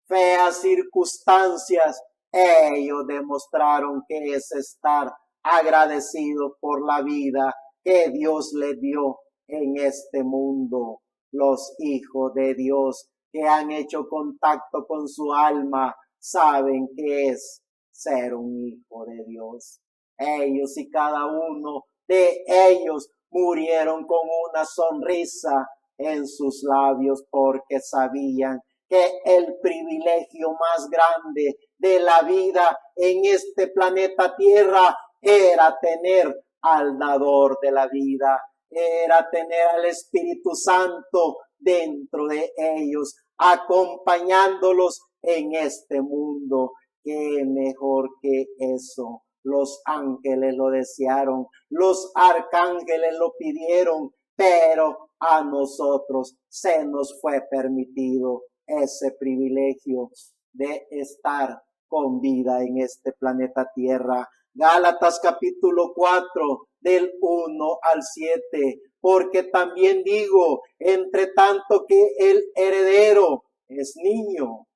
feas circunstancias. Ellos demostraron que es estar agradecido por la vida que Dios le dio en este mundo. Los hijos de Dios que han hecho contacto con su alma saben que es ser un hijo de Dios. Ellos y cada uno de ellos murieron con una sonrisa en sus labios porque sabían que el privilegio más grande de la vida en este planeta Tierra era tener al dador de la vida, era tener al Espíritu Santo dentro de ellos, acompañándolos en este mundo. Qué mejor que eso. Los ángeles lo desearon, los arcángeles lo pidieron, pero a nosotros se nos fue permitido ese privilegio de estar con vida en este planeta Tierra. Gálatas capítulo 4 del 1 al 7, porque también digo, entre tanto que el heredero es niño,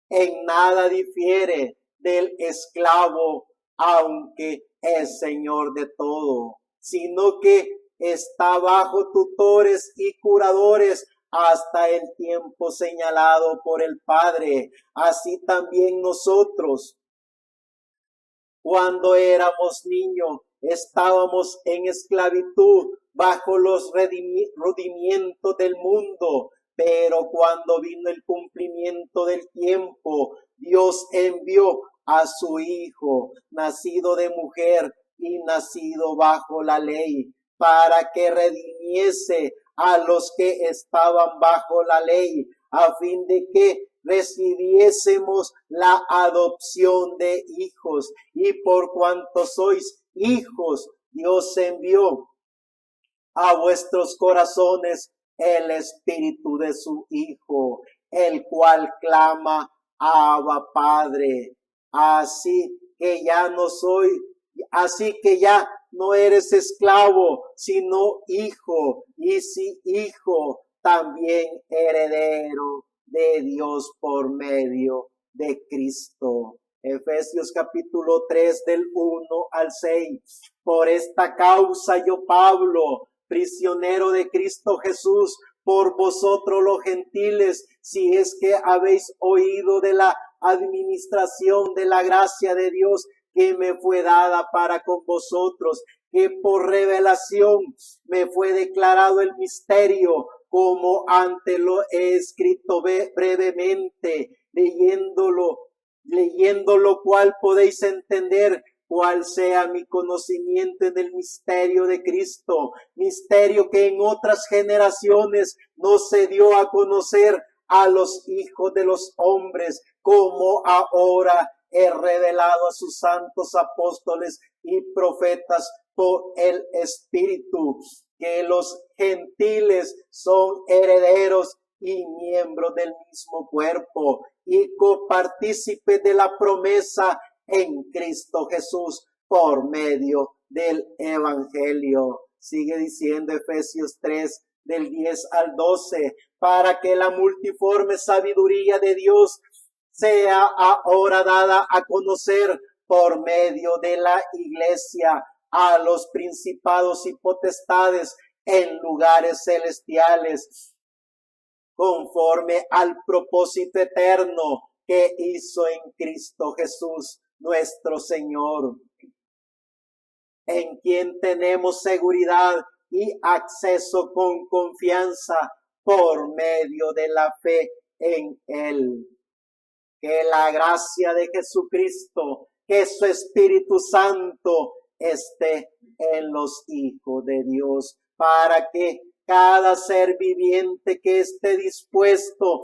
en nada difiere del esclavo, aunque es señor de todo, sino que está bajo tutores y curadores hasta el tiempo señalado por el Padre. Así también nosotros, cuando éramos niños, estábamos en esclavitud bajo los rudimientos del mundo, pero cuando vino el cumplimiento del tiempo, Dios envió a su Hijo, nacido de mujer y nacido bajo la ley, para que redimiese a los que estaban bajo la ley, a fin de que recibiésemos la adopción de hijos. Y por cuanto sois hijos, Dios envió a vuestros corazones el espíritu de su Hijo, el cual clama, Abba, Padre. Así que ya no eres esclavo, sino hijo, y si hijo, también heredero de Dios por medio de Cristo. Efesios capítulo 3 del 1 al 6. Por esta causa yo, Pablo, prisionero de Cristo Jesús, por vosotros los gentiles, si es que habéis oído de la administración de la gracia de Dios que me fue dada para con vosotros, que por revelación me fue declarado el misterio, como antes lo he escrito brevemente, leyendo lo cual podéis entender cuál sea mi conocimiento en el misterio de Cristo, misterio que en otras generaciones no se dio a conocer a los hijos de los hombres, como ahora he revelado a sus santos apóstoles y profetas por el Espíritu, que los gentiles son herederos y miembros del mismo cuerpo y copartícipes de la promesa en Cristo Jesús por medio del Evangelio. Sigue diciendo Efesios 3 del 10 al 12, para que la multiforme sabiduría de Dios sea ahora dada a conocer por medio de la Iglesia a los principados y potestades en lugares celestiales, conforme al propósito eterno que hizo en Cristo Jesús, nuestro Señor, en quien tenemos seguridad y acceso con confianza por medio de la fe en Él. Que la gracia de Jesucristo, que su Espíritu Santo esté en los hijos de Dios, para que cada ser viviente que esté dispuesto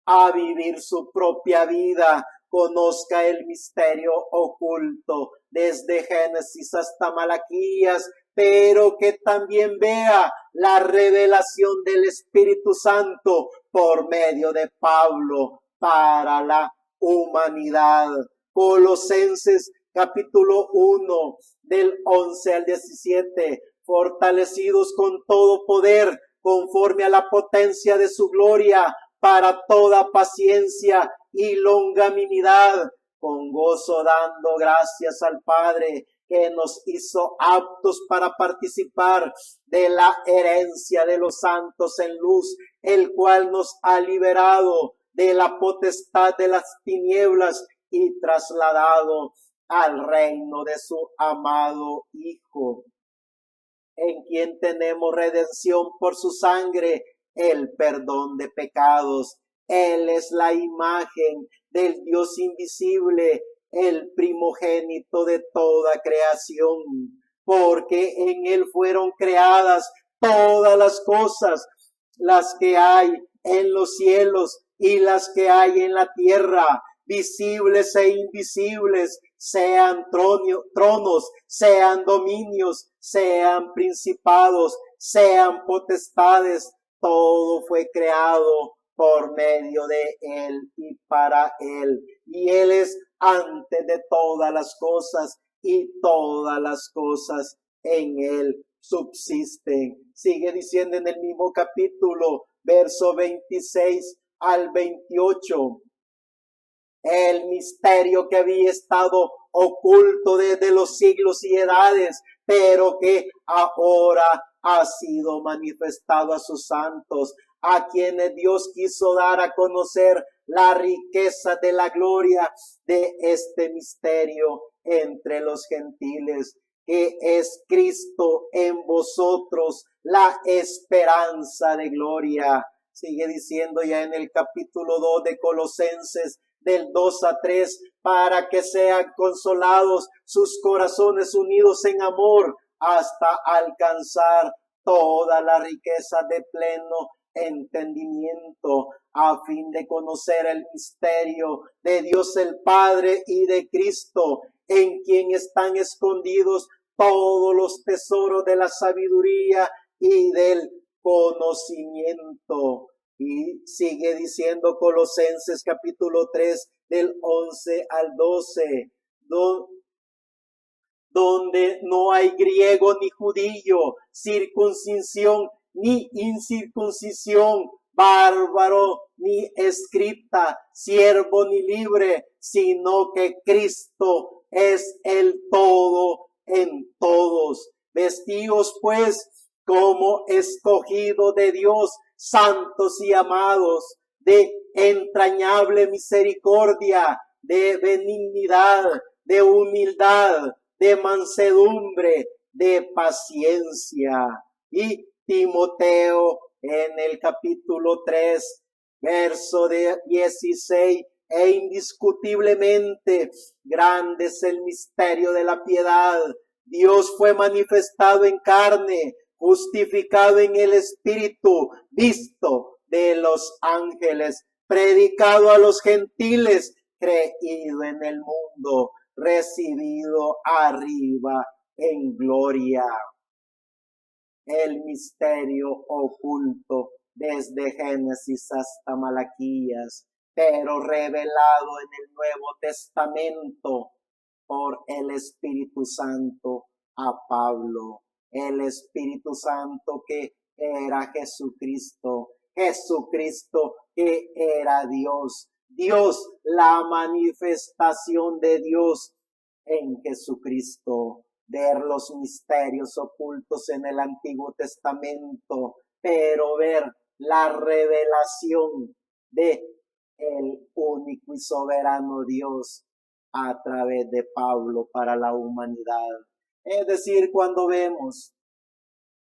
a vivir su propia vida conozca el misterio oculto desde Génesis hasta Malaquías, pero que también vea la revelación del Espíritu Santo por medio de Pablo para la humanidad. Colosenses capítulo 1 del 11 al 17, fortalecidos con todo poder conforme a la potencia de su gloria, para toda paciencia y longanimidad, con gozo dando gracias al Padre, que nos hizo aptos para participar de la herencia de los santos en luz, el cual nos ha liberado de la potestad de las tinieblas y trasladado al reino de su amado Hijo, en quien tenemos redención por su sangre, el perdón de pecados. Él es la imagen del Dios invisible, el primogénito de toda creación, porque en Él fueron creadas todas las cosas, las que hay en los cielos y las que hay en la tierra, visibles e invisibles, sean tronos, sean dominios, sean principados, sean potestades. Todo fue creado por medio de Él y para Él. Y Él es antes de todas las cosas, y todas las cosas en Él subsisten. Sigue diciendo en el mismo capítulo, verso 26 al 28. El misterio que había estado oculto desde los siglos y edades, pero que ahora ha sido manifestado a sus santos, a quienes Dios quiso dar a conocer la riqueza de la gloria de este misterio entre los gentiles, que es Cristo en vosotros, la esperanza de gloria. Sigue diciendo ya en el capítulo 2 de Colosenses, del 2 a 3, para que sean consolados sus corazones unidos en amor, hasta alcanzar toda la riqueza de pleno entendimiento, a fin de conocer el misterio de Dios el Padre y de Cristo, en quien están escondidos todos los tesoros de la sabiduría y del conocimiento. Y sigue diciendo Colosenses capítulo 3 del 11 al 12, donde no hay griego ni judío, circuncisión ni incircuncisión, bárbaro ni escrita, siervo ni libre, sino que Cristo es el todo en todos. Vestidos pues como escogidos de Dios, santos y amados, de entrañable misericordia, de benignidad, de humildad, de mansedumbre, de paciencia. Y Timoteo en el capítulo 3, verso de 16, e indiscutiblemente grande es el misterio de la piedad. Dios fue manifestado en carne, justificado en el Espíritu, visto de los ángeles, predicado a los gentiles, creído en el mundo, recibido arriba en gloria. El misterio oculto desde Génesis hasta Malaquías, pero revelado en el Nuevo Testamento por el Espíritu Santo a Pablo. El Espíritu Santo que era Jesucristo, Jesucristo que era Dios, Dios, la manifestación de Dios en Jesucristo. Ver los misterios ocultos en el Antiguo Testamento, pero ver la revelación de el único y soberano Dios a través de Pablo para la humanidad. Es decir, cuando vemos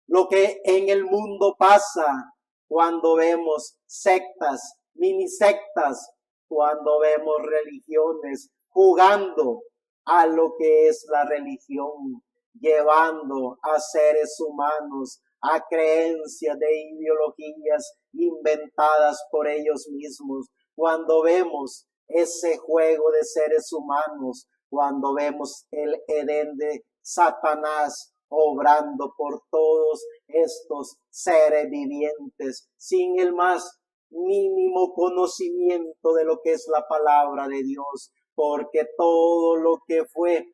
lo que en el mundo pasa, cuando vemos sectas, mini sectas, cuando vemos religiones jugando a lo que es la religión, llevando a seres humanos a creencias de ideologías inventadas por ellos mismos, cuando vemos ese juego de seres humanos, cuando vemos el Edén de Satanás obrando por todos estos seres vivientes sin el más mínimo conocimiento de lo que es la palabra de Dios, porque todo lo que fue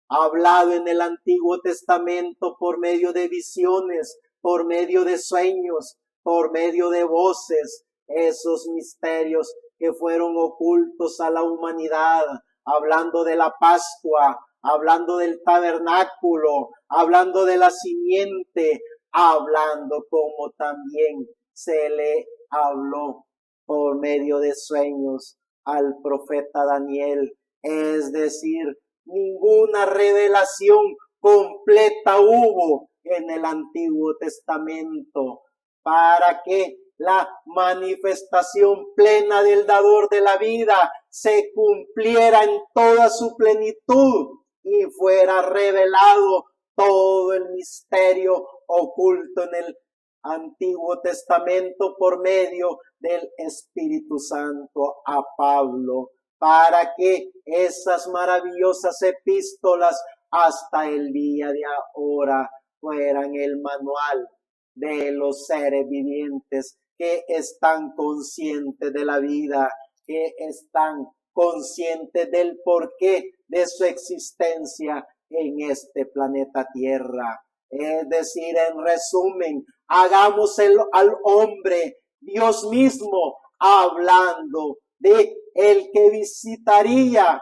hablado en el Antiguo Testamento por medio de visiones, por medio de sueños, por medio de voces, esos misterios que fueron ocultos a la humanidad, hablando de la Pascua, hablando del tabernáculo, hablando de la simiente, hablando como también se le habló por medio de sueños al profeta Daniel. Es decir, ninguna revelación completa hubo en el Antiguo Testamento para que la manifestación plena del dador de la vida se cumpliera en toda su plenitud y fuera revelado todo el misterio oculto en el Antiguo Testamento por medio del Espíritu Santo a Pablo, para que esas maravillosas epístolas hasta el día de ahora fueran el manual de los seres vivientes que están conscientes de la vida, que están conscientes del porqué de su existencia en este planeta Tierra. Es decir, en resumen, hagamos al hombre Dios mismo, hablando de el que visitaría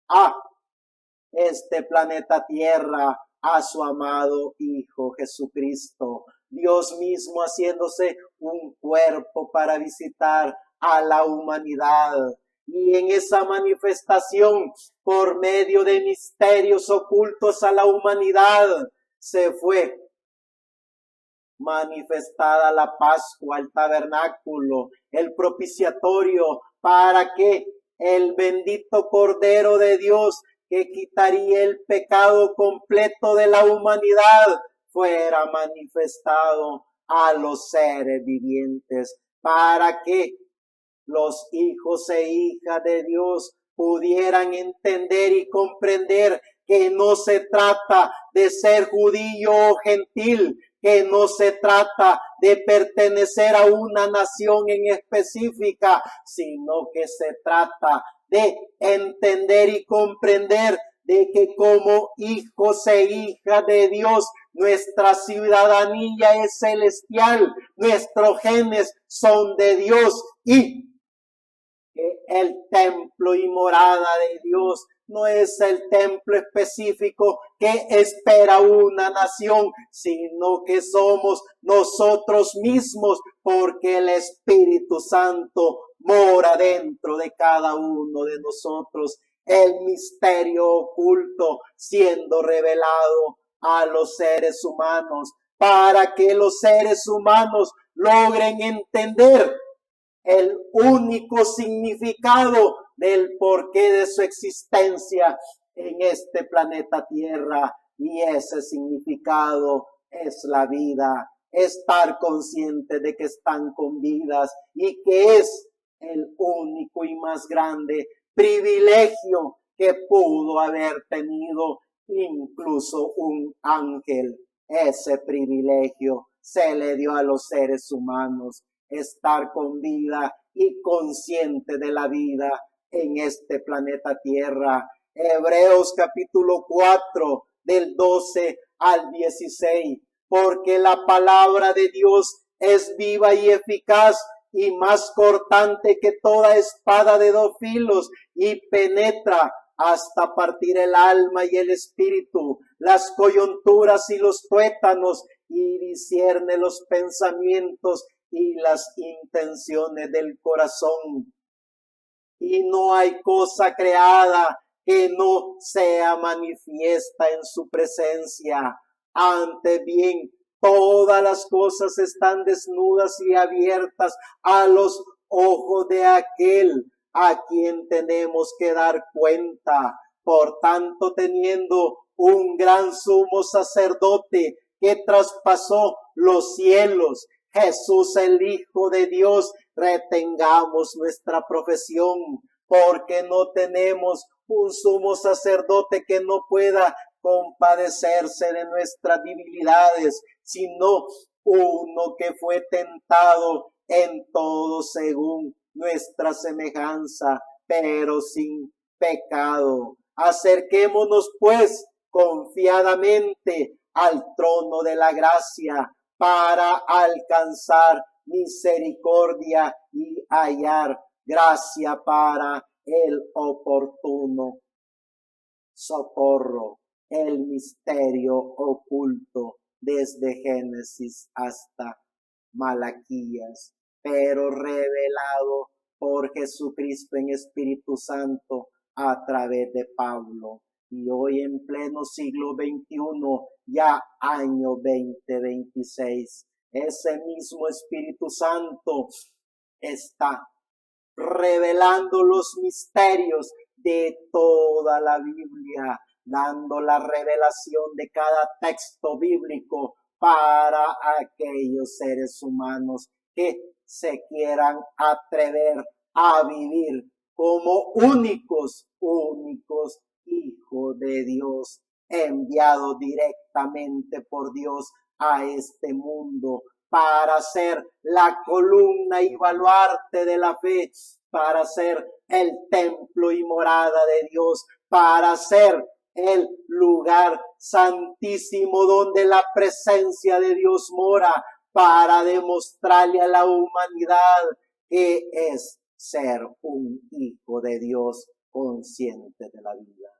a este planeta Tierra, a su amado Hijo Jesucristo. Dios mismo haciéndose un cuerpo para visitar a la humanidad. Y en esa manifestación, por medio de misterios ocultos a la humanidad, se fue manifestada la Pascua, el tabernáculo, el propiciatorio, para que el bendito Cordero de Dios, que quitaría el pecado completo de la humanidad, fuera manifestado a los seres vivientes, para que los hijos e hijas de Dios pudieran entender y comprender que no se trata de ser judío o gentil, que no se trata de pertenecer a una nación en específica, sino que se trata de entender y comprender de que como hijos e hijas de Dios, nuestra ciudadanía es celestial, nuestros genes son de Dios y el templo y morada de Dios no es el templo específico que espera una nación, sino que somos nosotros mismos, porque el Espíritu Santo mora dentro de cada uno de nosotros. El misterio oculto siendo revelado a los seres humanos, para que los seres humanos logren entender el único significado del porqué de su existencia en este planeta Tierra. Y ese significado es la vida, estar consciente de que están con vidas y que es el único y más grande privilegio que pudo haber tenido incluso un ángel. Ese privilegio se le dio a los seres humanos, estar con vida y consciente de la vida en este planeta Tierra. Hebreos capítulo 4 del 12 al 16, porque la palabra de Dios es viva y eficaz y más cortante que toda espada de dos filos y penetra hasta partir el alma y el espíritu, las coyunturas y los tuétanos, y discierne los pensamientos y las intenciones del corazón. Y no hay cosa creada que no sea manifiesta en su presencia. Antes bien, todas las cosas están desnudas y abiertas a los ojos de aquel a quien tenemos que dar cuenta. Por tanto, teniendo un gran sumo sacerdote que traspasó los cielos, Jesús el Hijo de Dios, retengamos nuestra profesión, porque no tenemos un sumo sacerdote que no pueda compadecerse de nuestras debilidades, sino uno que fue tentado en todo según nuestra semejanza, pero sin pecado. Acerquémonos pues confiadamente al trono de la gracia para alcanzar misericordia y hallar gracia para el oportuno socorro. El misterio oculto desde Génesis hasta Malaquías, pero revelado por Jesucristo en Espíritu Santo a través de Pablo. Y hoy en pleno siglo XXI, ya año 2026, ese mismo Espíritu Santo está revelando los misterios de toda la Biblia, dando la revelación de cada texto bíblico para aquellos seres humanos que se quieran atrever a vivir como únicos hijos de Dios, enviados directamente por Dios a este mundo para ser la columna y baluarte de la fe, para ser el templo y morada de Dios, para ser el lugar santísimo donde la presencia de Dios mora, para demostrarle a la humanidad que es ser un hijo de Dios consciente de la vida.